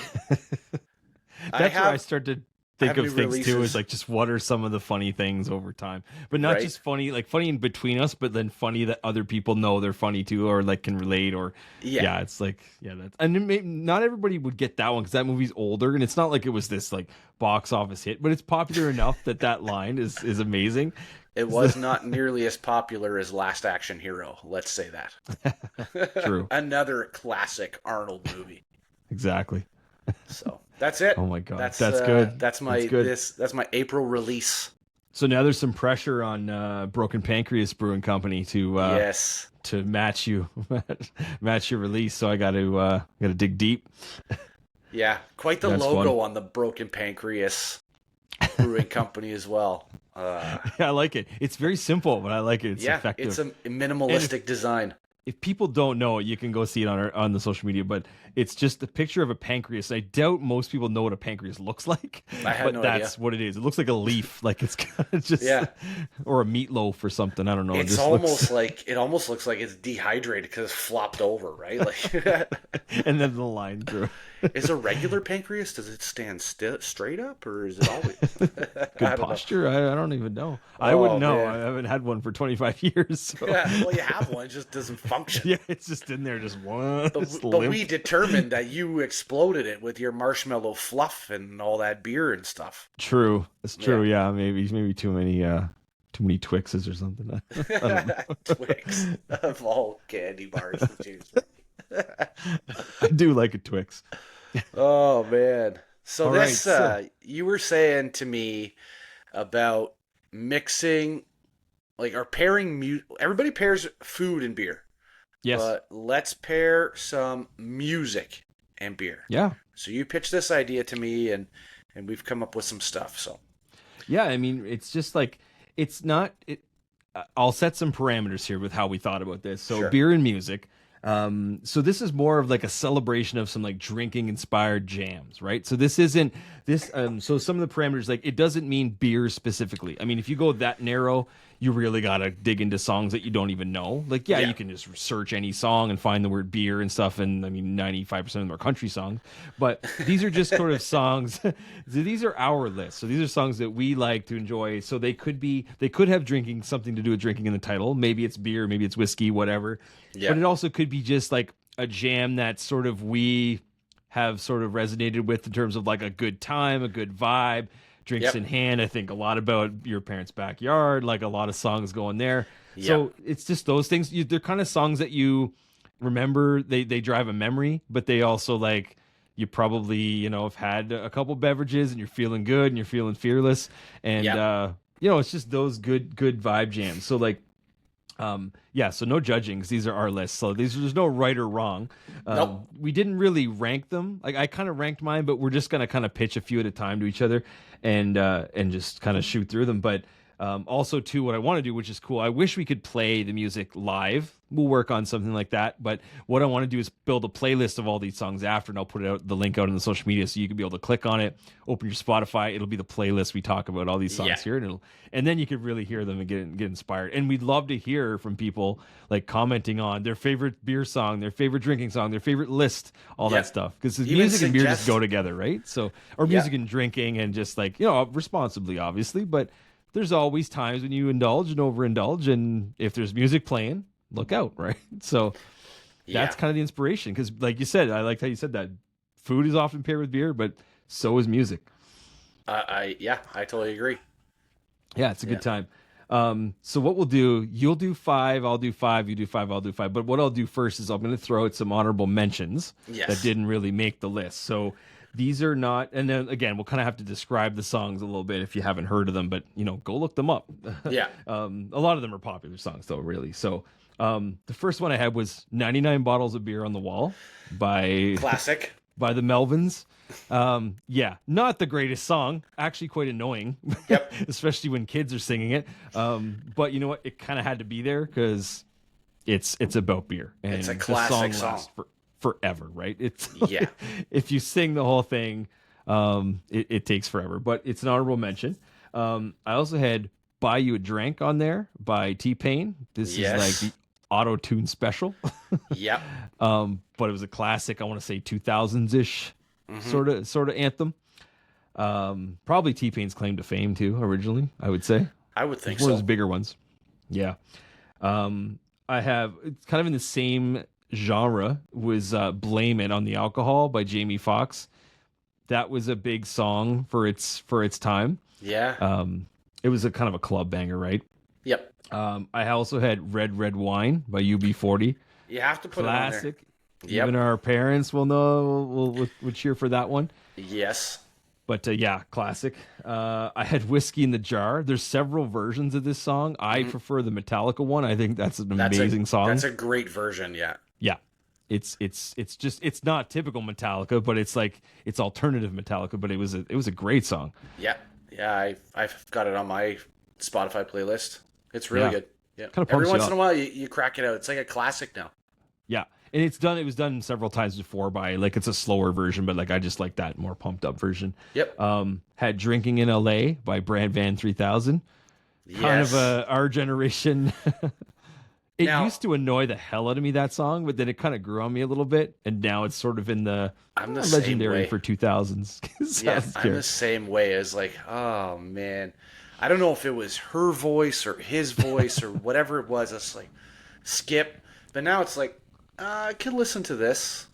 That's where I start to think have of new things too. releases. Is like just what are some of the funny things over time, but not Right. just funny, like funny in between us, but then funny that other people know they're funny too, or like can relate, or Yeah. it's like that's and not everybody would get that one because that movie's older, and it's not like it was this like box office hit, but it's popular enough that line is amazing. It was not nearly as popular as Last Action Hero. Let's say that. True. Another classic Arnold movie. Exactly. So that's it. Oh my God, that's good. That's my That's good. That's my April release. So now there's some pressure on Broken Pancreas Brewing Company to Yes. to match you match your release. So I got to dig deep. Yeah, quite the That's logo fun. on the Broken Pancreas Brewing Company as well. I like it. It's very simple, but I like it. It's effective. it's a minimalistic design. If people don't know it, you can go see it on the social media. But it's just a picture of a pancreas. I doubt most people know what a pancreas looks like. I had but no that's idea. what it is. It looks like a leaf, like it's kind of just or a meatloaf or something. I don't know. It's almost like it almost looks like it's dehydrated because it's flopped over, right? Like, and then the line through. Is a regular pancreas, does it stand straight up, or is it always? I Good don't know. posture. I don't even know. I wouldn't Oh know. I man. haven't had one for 25 years. So Yeah, well, you have one, it just doesn't function. yeah, it's just in there, just one, just But we limp. determined that you exploded it with your marshmallow fluff and all that beer and stuff. True. It's Yeah. true. Yeah, maybe too many Twixes or something. I don't know. Twix of all candy bars to choose from. I do like a Twix. Oh man. So All right. this So you were saying to me about mixing like or pairing everybody pairs food and beer. yes. But let's pair some music and beer. Yeah. So you pitched this idea to me and we've come up with some stuff. So Yeah. I mean, it's just like it's not. I'll set some parameters here with how we thought about this. So sure. beer and music. So this is more of like a celebration of some like drinking inspired jams, right? So this isn't this. So some of the parameters, like it doesn't mean beer specifically. I mean, if you go that narrow, you really gotta dig into songs that you don't even know. Like, yeah, you can just search any song and find the word beer and stuff. And I mean, 95% of them are country songs, but these are just sort of songs. These are our list. So these are songs that we like to enjoy. So they could have drinking, something to do with drinking in the title. Maybe it's beer, maybe it's whiskey, whatever. Yeah. But it also could be just like a jam that sort of we have sort of resonated with in terms of like a good time, a good vibe, drinks in hand. I think a lot about your parents' backyard, like a lot of songs going there. Yep. So it's just those things. They're kind of songs that you remember. They drive a memory, but they also like you probably, have had a couple beverages and you're feeling good and you're feeling fearless. And, it's just those good vibe jams. So like, so no judging because these are our lists. So there's no right or wrong. Nope. We didn't really rank them. Like I kind of ranked mine, but we're just gonna kind of pitch a few at a time to each other, and just kind of shoot through them. But also too, what I want to do, which is cool. I wish we could play the music live. We'll work on something like that. But what I want to do is build a playlist of all these songs after, and I'll put the link out on the social media so you can be able to click on it, open your Spotify. It'll be the playlist we talk about all these songs here, and then you can really hear them and get inspired. And we'd love to hear from people like commenting on their favorite beer song, their favorite drinking song, their favorite list, all that stuff. Because music and beer just go together, right? So, or music and drinking, and just like responsibly, obviously, but there's always times when you indulge and overindulge, and if there's music playing, look out, right? So that's kind of the inspiration, because like you said, I liked how you said that food is often paired with beer, but so is music. I totally agree. Yeah, it's a good time. So what we'll do, you'll do 5, I'll do 5, you do 5, I'll do 5. But what I'll do first is I'm going to throw out some honorable mentions that didn't really make the list. So these are not, and then again, we'll kind of have to describe the songs a little bit if you haven't heard of them, but go look them up. Yeah. A lot of them are popular songs though, really. So the first one I had was 99 Bottles of Beer on the Wall by Classic. By the Melvins. Not the greatest song, actually quite annoying. Yep. Especially when kids are singing it. But you know what? It kind of had to be there because it's about beer. And it's a classic song. Lasts forever, right? It's if you sing the whole thing, it takes forever. But it's an honorable mention. I also had Buy You a Drink on there by T-Pain. This is like the auto-tune special. Yep. But it was a classic, I want to say 2000s-ish sort of anthem. Probably T-Pain's claim to fame too, originally, I would say. I would think one so. of his bigger ones. Yeah. I have, it's kind of in the same genre, was Blame It on the Alcohol by Jamie Foxx. That was a big song for its time. Yeah. It was a kind of a club banger, right? Yep. I also had Red Red Wine by UB40. You have to put classic. It on there. Yep. Even our parents will know, will cheer for that one. Yes. But classic. I had Whiskey in the Jar. There's several versions of this song. I prefer the Metallica one. I think that's an amazing song. That's a great version, yeah. Yeah. It's just, it's not typical Metallica, but it's like, it's alternative Metallica, but it was a great song. Yeah. Yeah, I've got it on my Spotify playlist. It's really good. Yeah. Kind of every once in a while you crack it out. It's like a classic now. Yeah. And it was done several times before by like, it's a slower version, but like I just like that more pumped up version. Yep. Had Drinking in LA by Brand Van 3000. Kind of our generation It Now, used to annoy the hell out of me, that song, but then it kind of grew on me a little bit, and now it's sort of in the I'm the same legendary way. for 2000s. Yeah, Sounds I'm the good. same way as like, oh man. I don't know if it was her voice or his voice or whatever it was. It's like skip. But now it's like, I could listen to this.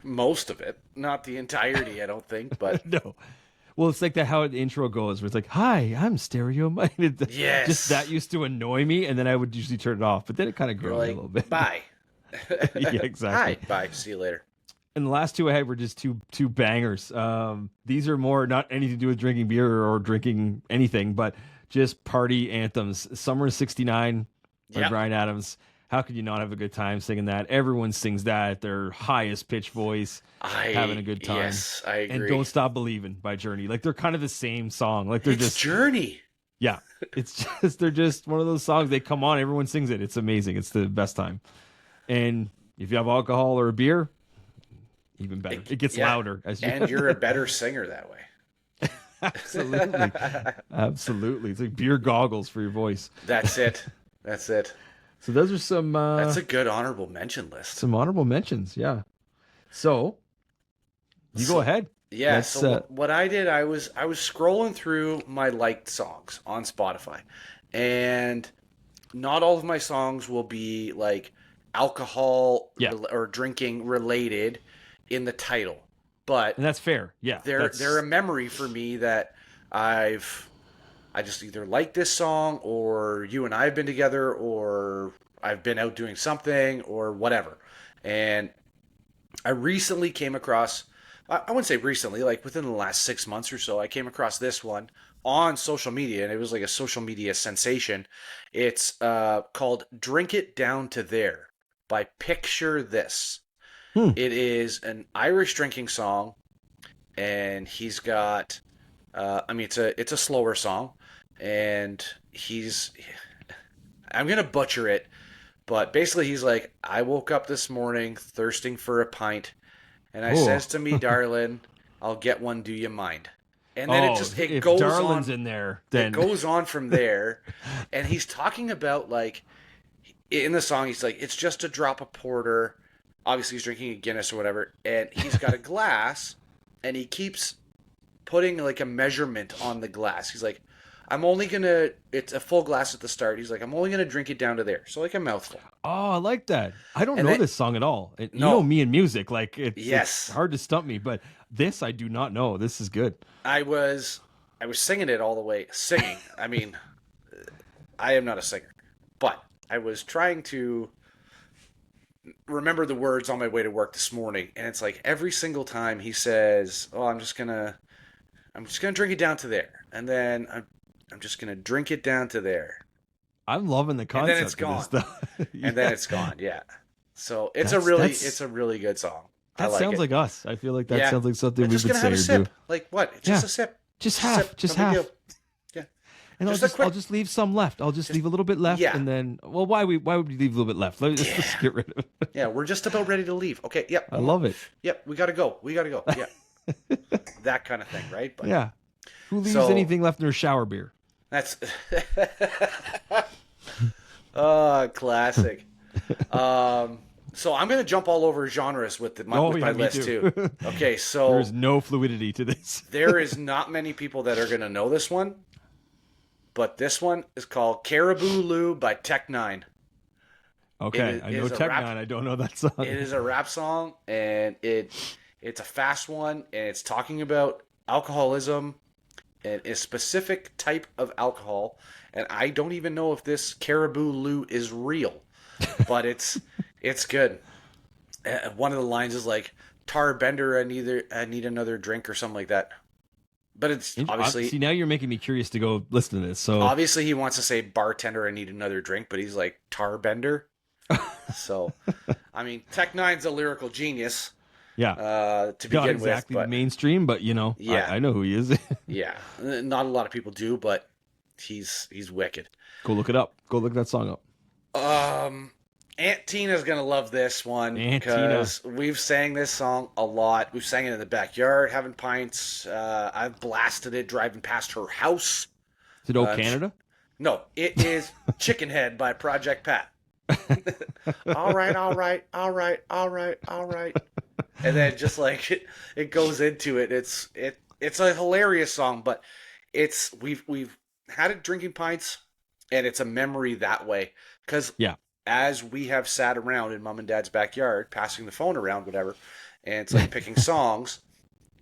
Most of it. Not the entirety, I don't think, but No. Well, it's like that how the intro goes, where it's like, "Hi, I'm stereo minded." Just that yes. used to annoy me, and then I would usually turn it off. But then it kind of You're grew on me a like, little bit. bye. Yeah, exactly. Hi, bye. See you later. And the last two I had were just two bangers. These are more not anything to do with drinking beer or drinking anything, but just party anthems. Summer '69 by Yep. Bryan Adams. How could you not have a good time singing that? Everyone sings that at their highest pitch voice, having a good time. Yes, I And agree. Don't Stop Believing by Journey. Like they're kind of the same song. Like they're It's just Journey. yeah. It's just they're just one of those songs. They come on, everyone sings it. It's amazing. It's the best time. And if you have alcohol or a beer, even better. It gets Yeah. louder as you And you're a better singer that way. absolutely. Absolutely. It's like beer goggles for your voice. That's it. That's it. So those are some That's a good honorable mention list. some honorable mentions, yeah. So you go ahead. Yeah, Let's, so what I did, I was scrolling through my liked songs on Spotify, and not all of my songs will be like alcohol Yeah. or drinking related in the title, but And that's fair. Yeah. they're a memory for me that I just either like this song, or you and I have been together, or I've been out doing something or whatever. And I recently came across, I wouldn't say recently, like within the last 6 months or so, I came across this one on social media, and it was like a social media sensation. It's called Drink It Down to There by Picture This. Hmm. It is an Irish drinking song, and he's got, it's a slower song, and I'm going to butcher it, but basically he's like, I woke up this morning thirsting for a pint, and I Oh. says to me, darling, I'll get one, do you mind? And then it if goes Darlin's on. in there, then It goes on from there, and he's talking about, like, in the song, he's like, it's just a drop of porter. Obviously, he's drinking a Guinness or whatever, and he's got a glass, and he keeps putting like a measurement on the glass. He's like, it's a full glass at the start. He's like, I'm only gonna drink it down to there, so like a mouthful. Oh, I like that. I don't And know then- this song at all. You No. know me and music, like it's Yes. hard to stump me, but this I do not know. This is good. I was singing it all the way. Singing. I mean, I am not a singer, but I was trying to remember the words on my way to work this morning, and it's like every single time he says, "Oh, I'm just gonna drink it down to there," and then I'm just gonna drink it down to there, I'm loving the and concept then it's of gone, this stuff. and then it's gone. Yeah. So it's That's- a really good song. I That like sounds it. like us. I feel like that Yeah. sounds like something I'm we just would gonna say have or a sip. do. Like what? It's just Yeah. a sip. Just a half, sip. just No big half. deal. Yeah. And Just a quick- I'll just leave some left. I'll just leave a little bit left, Yeah. and then why would we leave a little bit left? Let's just get rid of it. Yeah, we're just about ready to leave. Okay, yep. I love it. Yep, we gotta go. We gotta go. Yeah. That kind of thing, right? But Yeah. Who leaves So- anything left in their shower beer? that's oh, classic. So I'm gonna jump all over genres with my me list too. too. Okay, so There's no fluidity to this. there is not many people that are gonna know this one, but this one is called Caribou Lou by Tech Nine. Okay, It I know is a Tech rap- Nine. I don't know that song. It is a rap song, and it's a fast one, and it's talking about alcoholism and a specific type of alcohol. And I don't even know if this Caribou Lou is real, but it's good. One of the lines is like, "Tar Bender, I need another drink," or something like that. But it's obviously See, now you're making me curious to go listen to this. So obviously he wants to say bartender, I need another drink, but he's like Tar Bender. So, I mean, Tech Nine's a lyrical genius. yeah, To not begin exactly with, the but mainstream, but Yeah. I know who he is. yeah, not a lot of people do, but he's wicked. Go look it up. Go look that song up. Aunt Tina's gonna love this one Aunt because we've sang this song a lot. We've sang it in the backyard, having pints. I've blasted it driving past her house. Is it Canada? No, it is Chicken Head by Project Pat. All right, all right, all right, all right, all right. And then just like it goes into it. It's a hilarious song, but we've had it drinking pints, and it's a memory that way. Because Yeah. as we have sat around in mom and dad's backyard, passing the phone around, whatever, and it's like picking songs,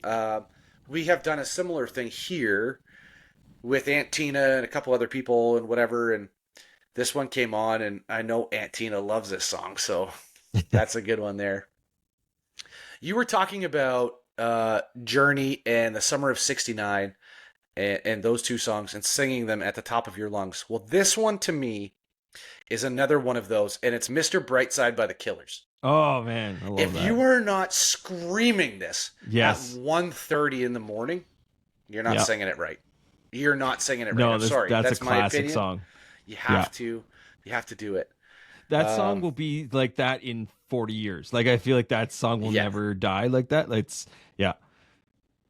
uh, we have done a similar thing here with Aunt Tina and a couple other people and whatever. And this one came on, and I know Aunt Tina loves this song, so that's a good one there. You were talking about Journey and the Summer of '69 and those two songs and singing them at the top of your lungs. Well, this one to me is another one of those, and it's Mr. Brightside by the Killers. Oh man, I love If that. you are not screaming this Yes. at 1:30 in the morning, you're not Yep. singing it right. You're not singing it right. No, I'm sorry. that's a my classic opinion. song. You have to do it. That song will be like that in 40 years. Like I feel like that song will Yeah. never die like that. Like, Yeah.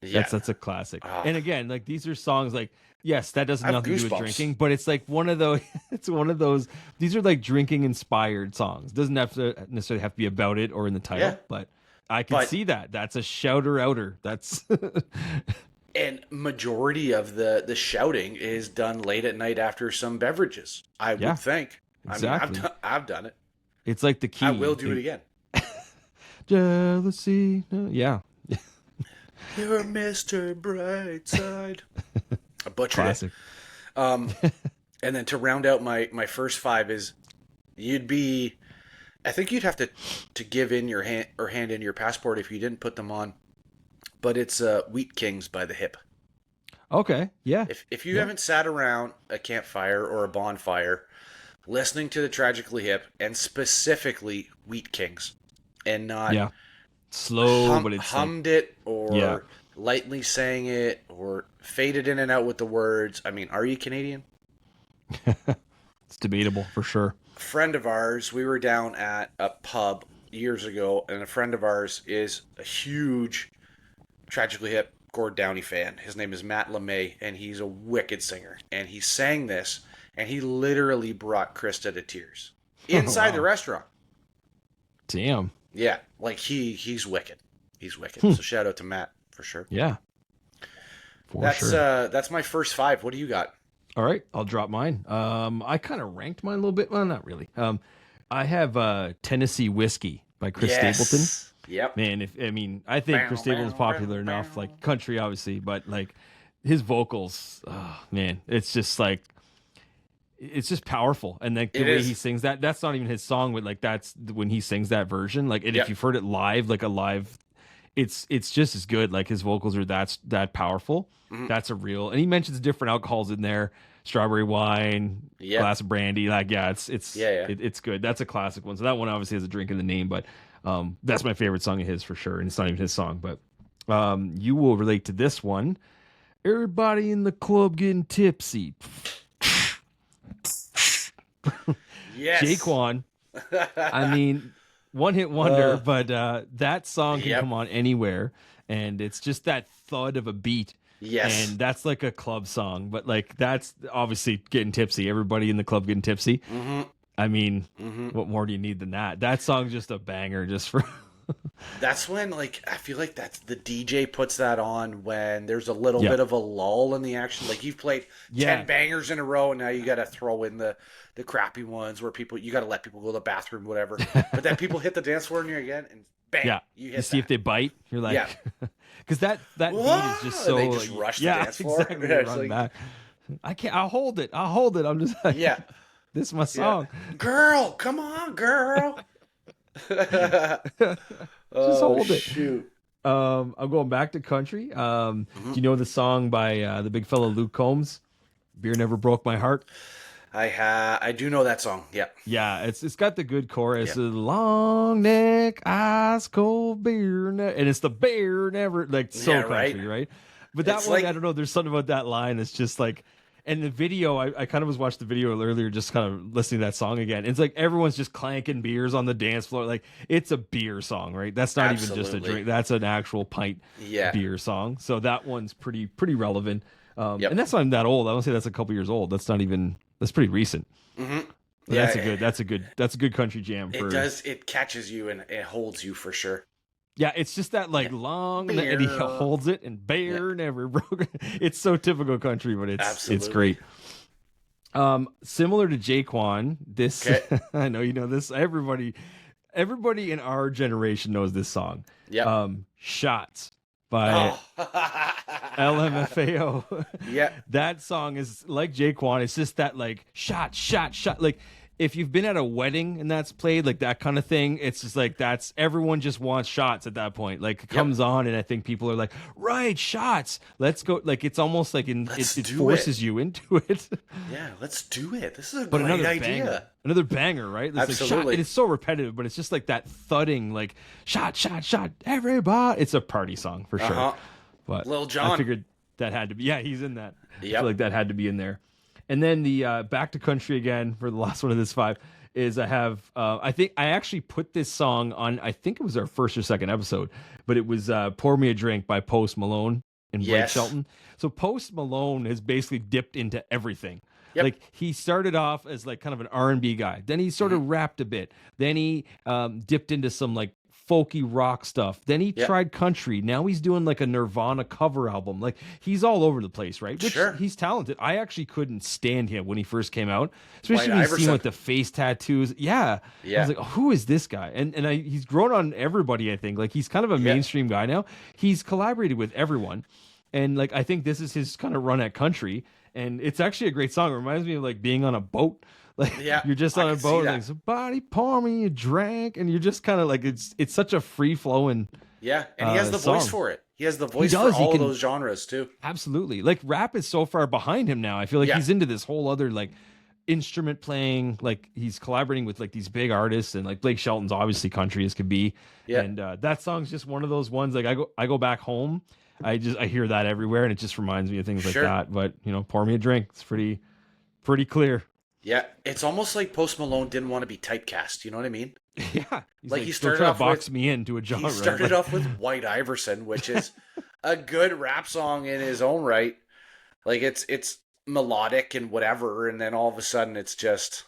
that's a classic. Ah. And again, like these are songs like yes, that does I have nothing to do with goosebumps. drinking, but it's like one of those it's one of those these are like drinking inspired songs. Doesn't have to necessarily have to be about it or in the title, Yeah. but I can But- see that. That's a shouter outer. That's And majority of the shouting is done late at night after some beverages. I Yeah, would think. exactly. I mean, I've done it. it's like the key. I will do it again. Jealousy. No, yeah. You're Mr. Brightside. I butchered Classic. it. And then to round out my first five is I think you'd have to give in your hand in your passport if you didn't put them on. But it's Wheat Kings by the Hip. Okay. Yeah. If you haven't sat around a campfire or a bonfire listening to the Tragically Hip and specifically Wheat Kings and not Yeah. Slow, but it's like, hummed it or Yeah. lightly sang it or faded in and out with the words. I mean, are you Canadian? it's debatable for sure. A friend of ours, we were down at a pub years ago, and a friend of ours is a huge Tragically Hip Gord Downey fan. His name is Matt LeMay, and he's a wicked singer. And he sang this, and he literally brought Krista to tears inside the restaurant. Damn. Yeah, like he's wicked. He's wicked. So shout out to Matt for sure. Yeah. For sure. That's my first five. What do you got? All right, I'll drop mine. I kind of ranked mine a little bit. Well, not really. I have Tennessee Whiskey by Chris Stapleton. Yep. Man, I think Chris Stapleton's popular enough, like country, obviously, but like his vocals, oh, man, it's just powerful. And like the way he sings that's not even his song, but like that's when he sings that version. Like, and if you've heard it live, like a live, it's just as good. Like his vocals are that powerful. Mm-hmm. That's a real, and he mentions different alcohols in there, strawberry wine, glass of brandy. Like, it's good. That's a classic one. So that one obviously has a drink in the name, but that's my favorite song of his for sure. And it's not even his song, but you will relate to this one. Everybody in the club getting tipsy. Yes. Jaquan. I mean, one hit wonder, but that song can come on anywhere, and it's just that thud of a beat. Yes. And that's like a club song, but like that's obviously getting tipsy. Everybody in the club getting tipsy. Mm-hmm. I mean, what more do you need than that? That song's just a banger just for That's when, like, I feel like that's the DJ puts that on when there's a little bit of a lull in the action. Like you've played 10 bangers in a row, and now you got to throw in the crappy ones where you got to let people go to the bathroom, whatever. But then people hit the dance floor near again, and bang, you hit. You see if they bite. You're like, because that beat is just so. They just rush the dance floor. Exactly. Run back. I can't. I'll hold it. I'm just like, this is my song. Girl, come on, girl. Just hold it. Shoot. I'm going back to country. Do you know the song by the big fella Luke Combs? Beer Never Broke My Heart. I do know that song. Yeah. Yeah, it's got the good chorus. Long neck, ice cold beer, and it's the beer never like so country, right? But that It's one, like, I don't know. There's something about that line that's just like. And the video, I kind of was watching the video earlier, just kind of listening to that song again. It's like everyone's just clanking beers on the dance floor. Like it's a beer song, right? That's not even just a drink. That's an actual pint beer song. So that one's pretty relevant. And that's not even that old. I don't say that's a couple years old. That's pretty recent. Yeah, that's a good country jam it for. does. It catches you and it holds you for sure. Yeah, it's just that like Yeah. long, and he Beer. holds it, and Yeah, bear never broke. It's so typical country, but it's absolutely. great. Similar to Jaquan, this Okay. I know you know this. Everybody in our generation knows this song. Yep. Shots by Oh. LMFAO. Yeah. That song is like Jaquan. It's just that like shot, shot, shot. Like if you've been at a wedding and that's played, like that kind of thing, it's just like that's everyone just wants shots at that point. Like it comes on, and I think people are like, right, shots. Let's go. Like it's almost like it forces you into it. Yeah, let's do it. This is a But great another idea. banger, another banger, right? It's like shot, Absolutely. and it's so repetitive, but it's just like that thudding, like shot, shot, shot. Everybody, it's a party song for sure. Uh-huh. But Lil Jon. I figured that had to be. Yeah, he's in that. I Yep. feel like that had to be in there. And then the back to country again for the last one of this 5 is I have I think I actually put this song on. I think it was our first or second episode, but it was "Pour Me a Drink" by Post Malone and Blake Yes. Shelton. So Post Malone has basically dipped into everything. Yep. Like he started off as like kind of an R&B guy, then he sort of rapped a bit, then he dipped into some like folky rock stuff, then he Yep. tried country, now he's doing like a Nirvana cover album. Like he's all over the place, right? Which Sure. he's talented. I actually couldn't stand him when he first came out, especially White when you see Iverson. him with the face tattoos. I was like, oh, who is this guy? And he's grown on everybody. I think like he's kind of a mainstream guy now. He's collaborated with everyone, and like I think this is his kind of run at country. And it's actually a great song. It reminds me of like being on a boat. Like you're just on a boat, and like somebody pour me a drink, and you're just kind of like it's such a free flowing. Yeah, and he has the song. voice for it. He has the voice does. for He all can- of those genres too. Absolutely. Like rap is so far behind him now. I feel like Yeah. he's into this whole other like instrument playing. Like he's collaborating with like these big artists, and like Blake Shelton's obviously country as could be. Yeah. And that song's just one of those ones. Like I go back home, I hear that everywhere, and it just reminds me of things like Sure. that. But pour me a drink. It's pretty clear. Yeah, it's almost like Post Malone didn't want to be typecast. You know what I mean? Yeah, he's Like, he "Don't started try to off box with- me into a genre. He started off with White Iverson, which is a good rap song in his own right. Like it's melodic and whatever, and then all of a sudden it's just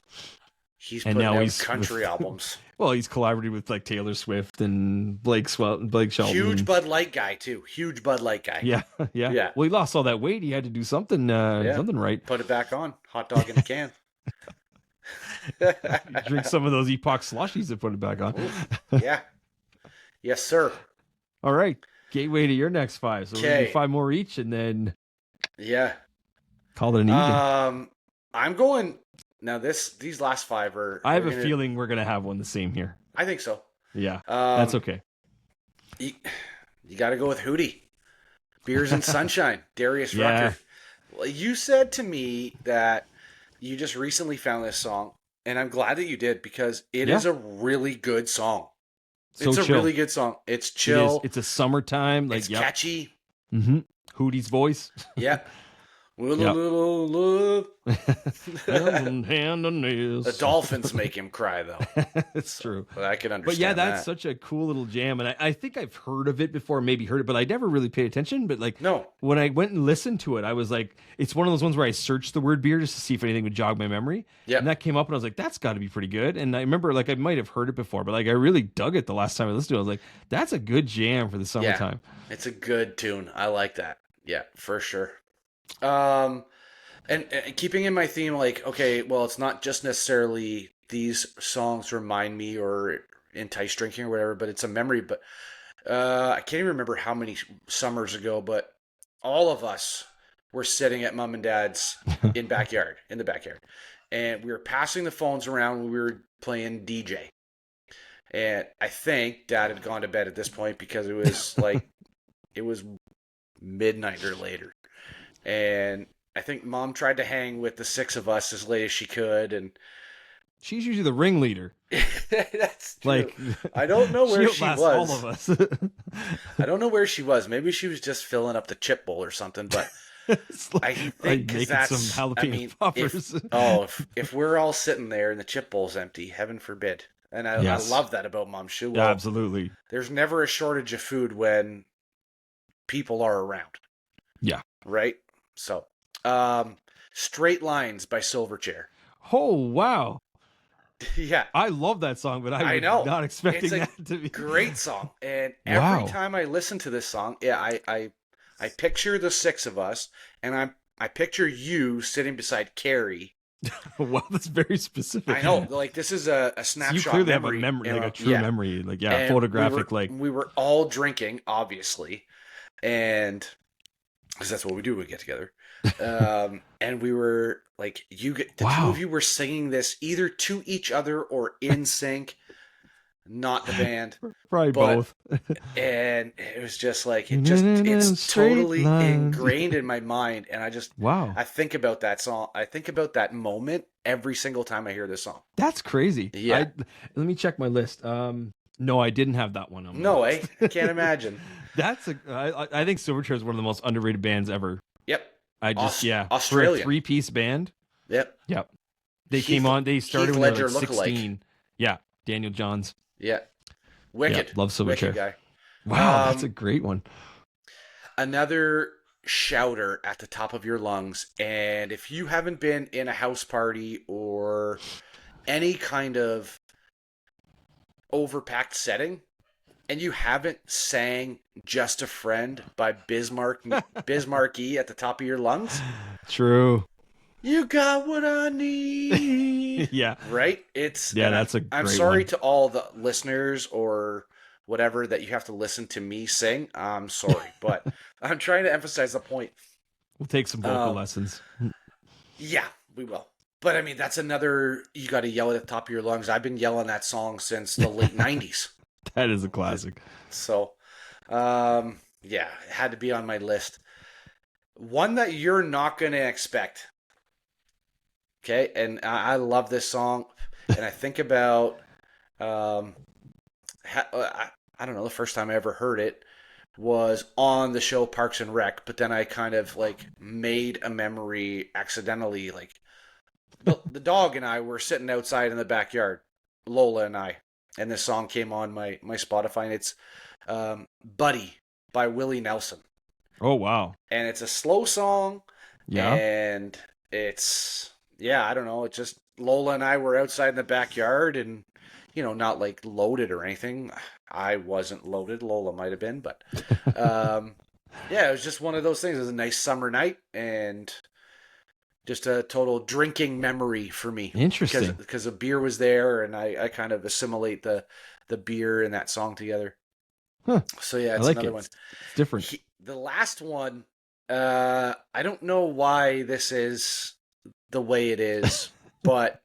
he's And putting now out he's country with- albums. Well, he's collaborated with like Taylor Swift and Blake Shelton. Huge Bud Light guy too. Huge Bud Light guy. Yeah. Yeah. Well, he lost all that weight. He had to do something right. Put it back on. Hot dog in a can. Drink some of those Epoch slushies and put it back on. Yeah. Yes, sir. All right. Gateway to your next 5. So we're gonna do 5 more each, and then Yeah. call it an evening. I'm going now. These last 5 are. I have a feeling we're gonna have one the same here. I think so. Yeah, that's okay. You got to go with Hootie. Beers and Sunshine. Darius Yeah. Rucker. Well, you said to me that you just recently found this song, and I'm glad that you did because it is a really good song. So It's a chill. really good song. It's It chill. is. It's a summertime. Like It's catchy. Mm-hmm. Hootie's voice. Yeah. With Yep. a little love. Hand on this. The dolphins make him cry, though. It's true. But I can understand But yeah, that's that. such a cool little jam, and I think I've heard of it before, maybe heard it, but I never really paid attention. But like, No. when I went and listened to it, I was like, it's one of those ones where I searched the word beer just to see if anything would jog my memory. Yep. And that came up, and I was like, that's got to be pretty good. And I remember like I might have heard it before, but like I really dug it the last time I listened to it. I was like, that's a good jam for the summertime. It's a good tune. I like that. Yeah, for sure. And keeping in my theme, like, okay, well, it's not just necessarily these songs remind me or entice drinking or whatever, but it's a memory. But I can't even remember how many summers ago, but all of us were sitting at mom and dad's in the backyard, and we were passing the phones around when we were playing DJ. And I think dad had gone to bed at this point because it was like, it was midnight or later. And I think mom tried to hang with the 6 of us as late as she could, and She's usually the ringleader. that's true. Like, I don't know where she outlast was. all of us. I don't know where she was. Maybe she was just filling up the chip bowl or something. But It's like, I think 'cause making that's some jalapeno I mean, poppers. if we're all sitting there and the chip bowl's empty, heaven forbid. And I Yes. love that about Mom. She will. Yeah, absolutely. There's never a shortage of food when people are around. Yeah. Right. So, Straight Lines by Silverchair. Oh wow. Yeah, I love that song, but I I was know. not expecting It's a that to be. great song. And every Wow. time I listen to this song, yeah, I picture the six of us, and I picture you sitting beside Carrie. Wow, that's very specific. I know, like this is a So you snapshot clearly have a memory. memory, like a true Yeah, memory, like yeah, and photographic, like we were all drinking, obviously, and because that's what we do when we get together. And we were like, the two of wow. you were singing this either to each other or in sync, not the band, Probably but both. and it was just like it's Straight totally lines. ingrained in my mind, and Wow. I think about that song. I think about that moment every single time I hear this song. That's crazy. Yeah, Let me check my list. No, I didn't have that one on my no way, list. I can't imagine. I think Silverchair is one of the most underrated bands ever. Yep, I just yeah, for a Australian. 3-piece band. Yep, Yep. They Heath, came on, they started Heath when they were Ledger like lookalike. 16. Yeah, Daniel Johns. Yeah, Yeah, wicked, love wicked Silverchair. guy. Wow, that's a great one. Another shouter at the top of your lungs, and if you haven't been in a house party or any kind of overpacked setting, and you haven't sang "Just a Friend" by Bismarck E at the top of your lungs, True. you got what I need. Yeah. Right? Yeah, that's a I'm great sorry one. to all the listeners or whatever that you have to listen to me sing. I'm sorry, but I'm trying to emphasize the point. We'll take some vocal lessons. Yeah, we will. But I mean, that's another, you got to yell at the top of your lungs. I've been yelling that song since the late 90s. That is a classic. So, yeah, it had to be on my list. One that you're not going to expect. Okay. And I love this song. And I think about, I don't know, the first time I ever heard it was on the show Parks and Rec, but then I kind of like made a memory accidentally. Like the dog and I were sitting outside in the backyard, Lola and I, and this song came on my Spotify, and it's Buddy by Willie Nelson. Oh wow. And it's a slow song, Yeah. and yeah, I don't know, it's just Lola and I were outside in the backyard, and not like loaded or anything. I wasn't loaded. Lola might have been, but yeah, it was just one of those things. It was a nice summer night and just a total drinking memory for me. Interesting. Because a beer was there, and I kind of assimilate the beer and that song together. Huh. So yeah, it's I like another it. one. It's different. The last one, I don't know why this is the way it is, but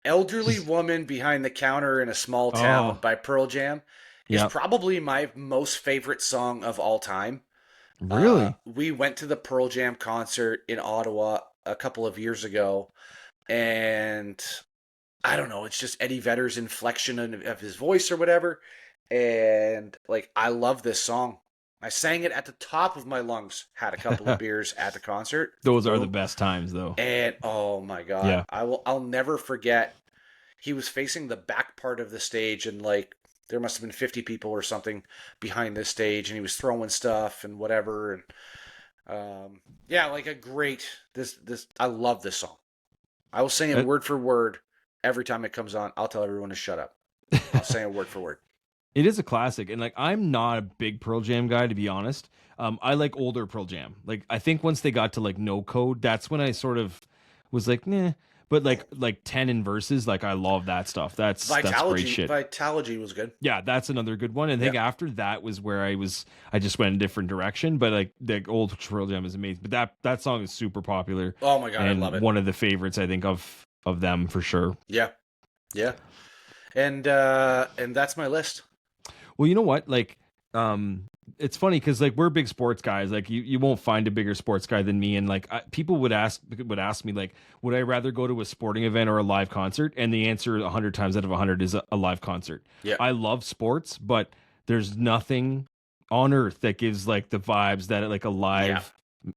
Elderly Woman Behind the Counter in a Small Town by Pearl Jam is probably my most favorite song of all time. Really? We went to the Pearl Jam concert in Ottawa a couple of years ago, and I don't know, it's just Eddie Vedder's inflection of his voice or whatever, and like I love this song. I sang it at the top of my lungs, had a couple of beers at the concert. Those are the best times though. And oh my God, yeah. I'll never forget. He was facing the back part of the stage, and like there must have been 50 people or something behind this stage, and he was throwing stuff and whatever. And yeah, like a great, this, I love this song. I will sing it word for word every time it comes on. I'll tell everyone to shut up. I'll sing it word for word. It is a classic, and like I'm not a big Pearl Jam guy, to be honest. I like older Pearl Jam. Like I think once they got to like No Code, that's when I sort of was like, nah. But like 10 in Verses, like I love that stuff. That's great shit. Vitalogy was good. Yeah, that's another good one. And I think after that was where I just went in a different direction. But like the old Pearl Jam is amazing. But that song is super popular. Oh my God, and I love it. One of the favorites I think of them for sure. Yeah, yeah. And that's my list. Well, you know what? Like, it's funny because like we're big sports guys. Like you won't find a bigger sports guy than me. And like people would ask me like, would I rather go to a sporting event or a live concert? And the answer 100 times out of 100 is a live concert. Yeah, I love sports, but there's nothing on earth that gives like the vibes that like a live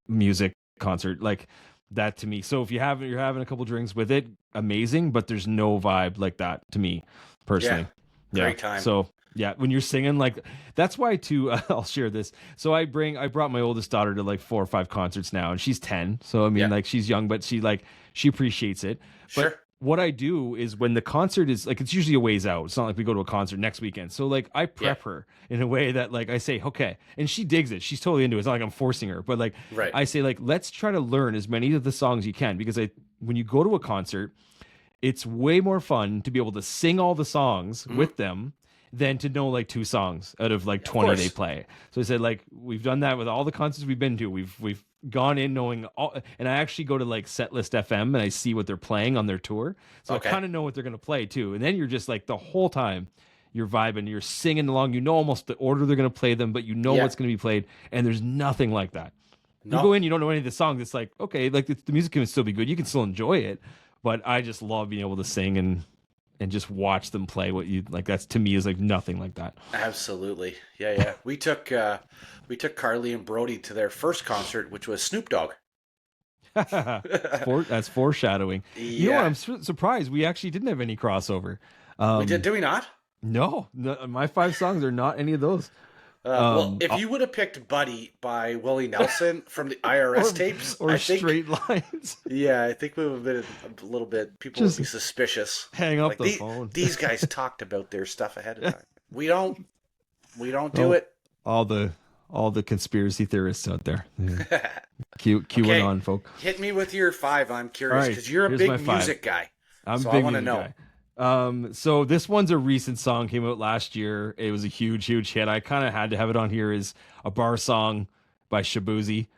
music concert like that to me. So if you're having a couple drinks with it, amazing. But there's no vibe like that to me personally. Yeah, great time. So. Yeah, when you're singing, like that's why too. I'll share this. So I brought my oldest daughter to like 4 or 5 concerts now, and she's 10. So I mean, like she's young, but she appreciates it. Sure. But what I do is when the concert is like, it's usually a ways out. It's not like we go to a concert next weekend. So like I prep her in a way that like I say, okay, and she digs it. She's totally into it. It's not like I'm forcing her, but like Right. I say like, let's try to learn as many of the songs you can, because when you go to a concert, it's way more fun to be able to sing all the songs with them than to know like 2 songs out of like 20 they play. So I said, like, we've done that with all the concerts we've been to. We've gone in knowing all, and I actually go to like Setlist FM and I see what they're playing on their tour. So I kind of know what they're going to play too. And then you're just like the whole time you're vibing, you're singing along, you know almost the order they're going to play them, but you know what's going to be played. And there's nothing like that. No. You go in, you don't know any of the songs. It's like, okay, like the music can still be good. You can still enjoy it. But I just love being able to sing and just watch them play what you like. That's, to me, is like nothing like that. Absolutely. Yeah. We took Carly and Brody to their first concert, which was Snoop Dogg. That's foreshadowing. Yeah. You know what? I'm surprised we actually didn't have any crossover. We did we not? No, my 5 songs are not any of those. Well, if you would have picked Buddy by Willie Nelson from the IRS tapes, or I think, Straight Lines. Yeah, I think we would have been a little bit, people would be suspicious. Hang up the phone. These guys talked about their stuff ahead of time. We don't do it. All the conspiracy theorists out there. Yeah. Cue it on, folk. Hit me with your 5. I'm curious because you're a big music guy. I want to know. So this one's a recent song, came out last year. It was a huge hit. I kind of had to have it on here. Is a bar song by Shabuzi.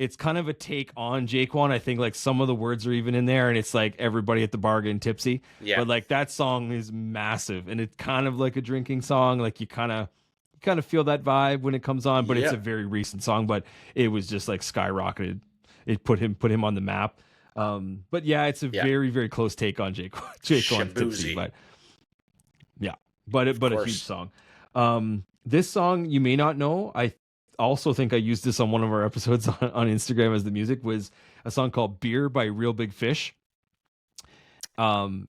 It's kind of a take on Jaquan. I think like some of the words are even in there, and it's like everybody at the bar getting tipsy. Yeah. But like that song is massive, and it's kind of like a drinking song. Like you kind of feel that vibe when it comes on. But it's a very recent song. But it was just like skyrocketed. It put him on the map. But yeah, it's a very, very close take on Jaquan Tipsy, but yeah, but a huge song. This song you may not know. I also think I used this on one of our episodes on Instagram as the music, was a song called Beer by Real Big Fish.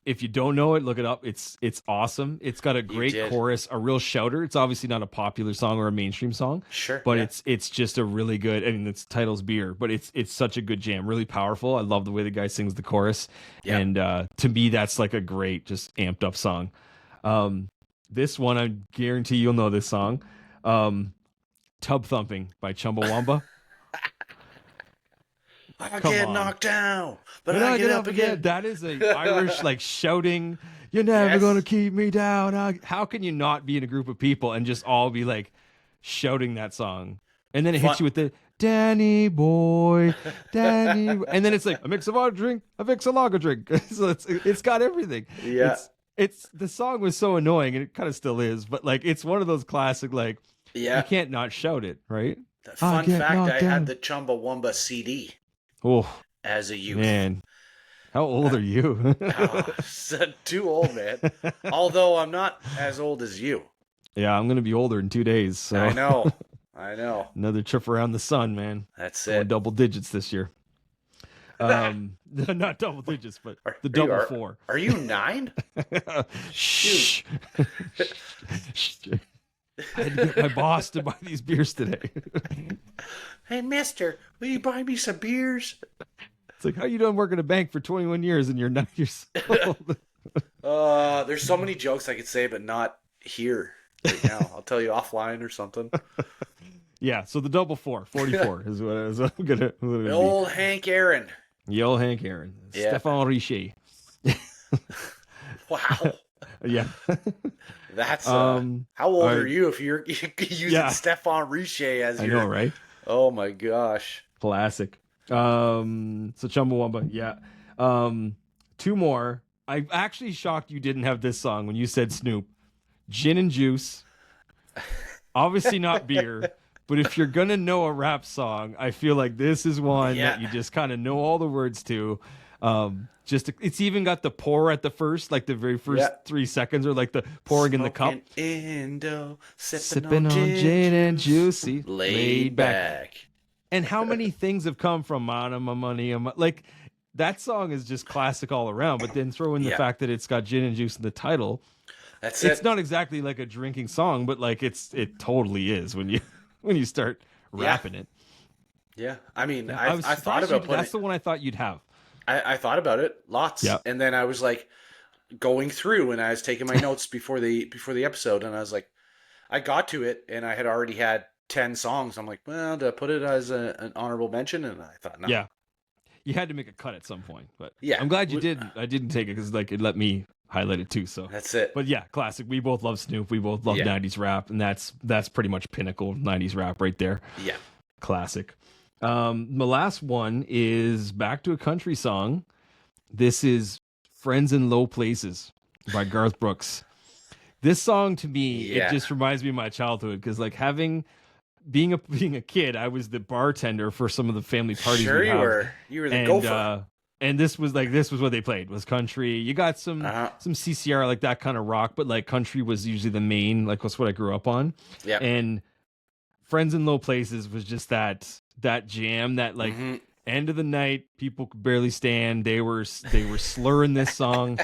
If you don't know it, look it up. It's awesome. It's got a great chorus, a real shouter. It's obviously not a popular song or a mainstream song, but it's just a really good. I mean, its title's Beer, but it's such a good jam. Really powerful. I love the way the guy sings the chorus, and to me, that's like a great, just amped up song. This one, I guarantee you'll know this song. Tub Thumping by Chumbawamba. I get knocked down, but I get up again. That is a Irish like shouting. You're never gonna keep me down. How can you not be in a group of people and just all be like shouting that song? And then it hits you with the Danny boy, Danny, and then it's like a mix of our drink, a mix of lager drink. So it's got everything. Yeah, it's the song was so annoying, and it kind of still is, but like it's one of those classic like you can't not shout it, right? Fun fact: I had the Chumbawamba CD. Oh, as a youth. Man, how old are you? Too old, man. Although I'm not as old as you. Yeah, I'm gonna be older in 2 days. So. I know. Another trip around the sun, man. That's it. Double digits this year. Not double digits, but the double 4. Are you 9? Shh. I had to get my boss to buy these beers today. Hey, mister, will you buy me some beers? It's like, how you done working a bank for 21 years and you're 9 years old? There's so many jokes I could say, but not here right now. I'll tell you offline or something. Yeah, so the double 4, 44 is what I'm gonna the old be. Hank Aaron. The old Hank Aaron. Yeah. Stéphane Richer. Wow. Yeah. That's how old are you if you're using Stéphane Richer as your... I know, right? Oh my gosh. Classic. So Chumbawamba, yeah. 2 more. I'm actually shocked you didn't have this song when you said Snoop. Gin and Juice. Obviously not beer, but if you're gonna know a rap song, I feel like this is one that you just kind of know all the words to. It's even got the pour at the first, like the very first 3 seconds, or like the pouring in the cup. Indo, sipping on gin and juicy, laid back. And how many things have come from my money? Like that song is just classic all around. But then throw in the fact that it's got gin and juice in the title. It's not exactly like a drinking song, but like it totally is when you start rapping it. Yeah, I mean, I thought about putting. That's the one I thought you'd have. I thought about it lots, Yeah. and then I was like going through, and I was taking my notes before the episode, and I was like, I got to it, and I had already had 10 songs. I'm like, well, do I put it as an honorable mention? And I thought, no, Yeah. You had to make a cut at some point, but yeah, I'm glad you did. I didn't take it because like it let me highlight it too. So, that's it. but yeah, classic. We both love Snoop. We both love Yeah, 90s rap, and that's pretty much pinnacle of 90s rap right there. yeah. Classic. The last one is back to a country song. This is "Friends in Low Places" by Garth Brooks. This song to me, it Yeah. just reminds me of my childhood because like being a kid, I was the bartender for some of the family parties Sure we you have, were. You were the and gopher. and this was what they played was country. You got Uh-huh. some CCR like that kind of rock, but like country was usually the main, like that's what I grew up on. Yeah. And Friends in Low Places was just that jam that like Hmm. end of the night, people could barely stand. They were slurring this song.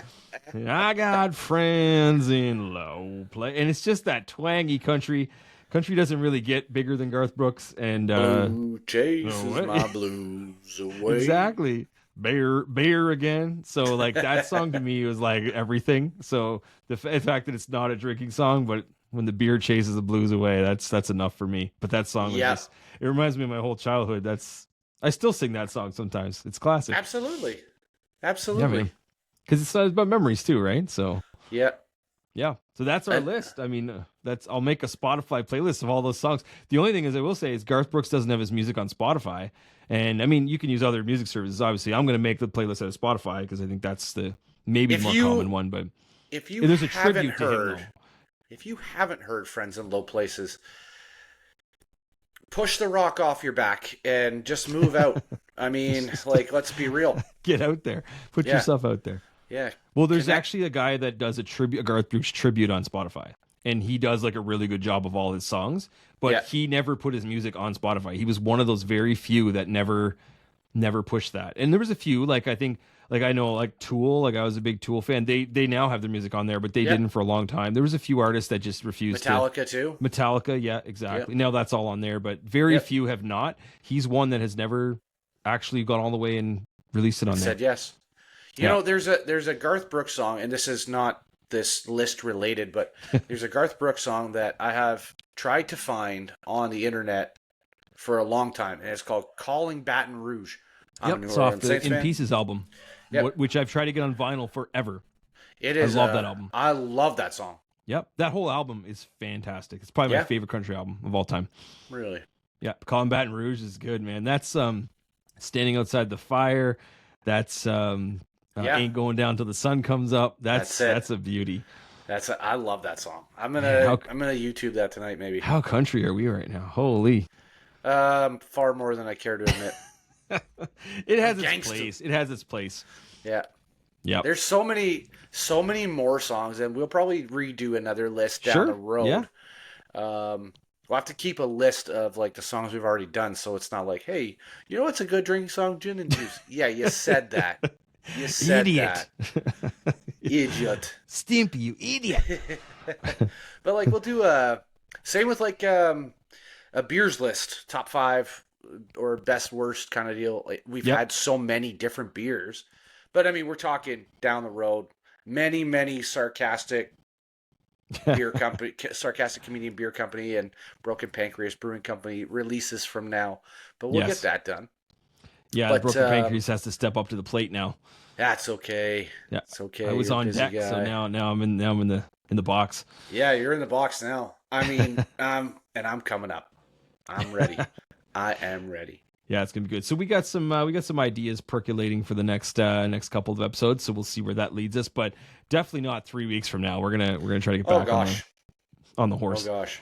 I got friends in low place, and it's just that twangy country. Country doesn't really get bigger than Garth Brooks, and Blue chases no way. my blues away. Exactly. Bear again. So like that song to me was like everything. So the fact that it's not a drinking song, but when the beer chases the blues away, that's enough for me. But that song was Yeah, just it reminds me of my whole childhood. I still sing that song sometimes. It's classic. absolutely, Yeah, man. absolutely. Because it's about memories too, right? So Yeah, yeah. So that's our and list. I mean, I'll make a Spotify playlist of all those songs. The only thing is I will say is Garth Brooks doesn't have his music on Spotify. And I mean, you can use other music services. Obviously, I'm going to make the playlist out of Spotify because I think that's the maybe if more you common one. But if you there's a haven't tribute to him heard though. if you haven't heard Friends in Low Places, push the rock off your back and just move out. I mean, like, let's be real. Get out there, put Yeah, yourself out there. yeah. Well, there's Connect. actually a guy that does a Garth Brooks tribute on Spotify, and he does like a really good job of all his songs. Yeah, But he never put his music on Spotify. He was one of those very few that never pushed that. And there was a few, like I think, like I know, like Tool, like I was a big Tool fan. They now have their music on there, but they yeah. didn't for a long time. There was a few artists that just refused to. Metallica too. Metallica, yeah, Yep, exactly. Now that's all on there, but very yep. few have not. He's one that has never actually gone all the way and released it on there. Said yes. You Yeah. know, there's a Garth Brooks song, and this is not this list related, but there's a Garth Brooks song that I have tried to find on the internet for a long time, and it's called "Calling Baton Rouge." I'm a Yep, New it's off Orleans the Saints In fan. Pieces album, Yep, which I've tried to get on vinyl forever. it I is. love that album. I love that song. Yep, that whole album is fantastic. It's probably my Yeah, favorite country album of all time. really. Yeah, Calling Baton Rouge is good, man. That's Standing Outside the Fire. That's Yeah, Ain't Going Down Till the Sun Comes Up. that's it. That's a beauty. I love that song. Man, I'm gonna YouTube that tonight, maybe. how country are we right now? Holy. Far more than I care to admit. It I'm has its gangster. place. It has its place. Yeah. Yep. There's so many more songs, and we'll probably redo another list down Sure. the road. Yeah. We'll have to keep a list of like the songs we've already done, so it's not like, hey, you know what's a good drinking song? Gin and juice. Yeah, you said that. You said Idiot. that. Idiot. Stimpy, you idiot. But like we'll do same with like a beers list, top 5 or best worst kind of deal. Like we've Yep. had so many different beers. But I mean, we're talking down the road, many sarcastic beer company, Sarcastic Comedian Beer Company, and Broken Pancreas Brewing Company releases from now. But we'll Yes. get that done. Yeah, But Broken Pancreas has to step up to the plate now. that's okay. Yeah. It's okay. I was You're a on busy deck, guy. so now I'm in the box. Yeah, you're in the box now. I mean, and I'm coming up. I'm ready. I am ready. Yeah, it's gonna be good. So we got some ideas percolating for the next couple of episodes. So we'll see where that leads us. But definitely not 3 weeks from now. We're gonna try to get Oh back gosh. on the Oh horse. gosh.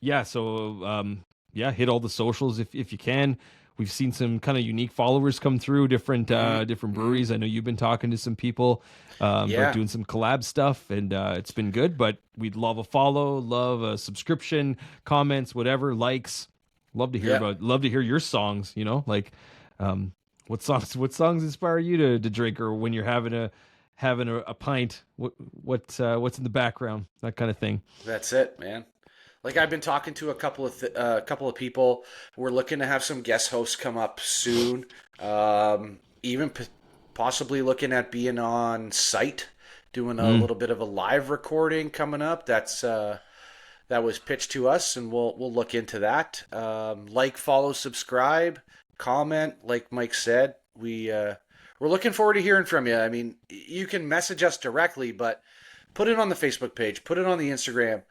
Yeah. So yeah, hit all the socials if you can. We've seen some kind of unique followers come through different breweries. I know you've been talking to some people, Yeah. doing some collab stuff, and it's been good. But we'd love a follow, love a subscription, comments, whatever, likes. Love to hear Yeah. love to hear your songs. You know, like what songs inspire you to drink, or when you're having a pint, what's in the background, that kind of thing. That's it, man. Like I've been talking to a couple of people. We're looking to have some guest hosts come up soon. even possibly looking at being on site, doing a Mm. little bit of a live recording coming up. That was pitched to us, and we'll look into that. Like, follow, subscribe, comment. Like Mike said, we're looking forward to hearing from you. I mean, you can message us directly, but put it on the Facebook page, put it on the Instagram.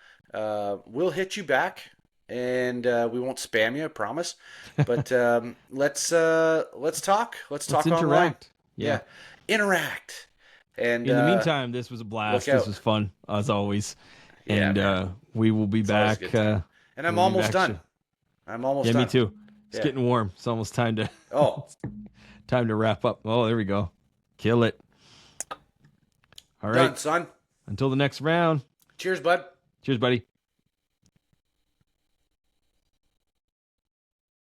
We'll hit you back, and we won't spam you, I promise. But let's talk. Let's Let's talk online. interact. Yeah, Yeah. interact. And In the meantime, this was a blast. look out. This was fun as always, Yeah, and man. we will be It's always a back. good time. And I'm we'll be almost back done. I'm almost Yeah, done. me too. It's Yeah. getting warm. It's almost time to Oh, time to wrap up. Oh, there we go. Kill it. All right. done, son. Until the next round. Cheers, bud. Cheers, buddy.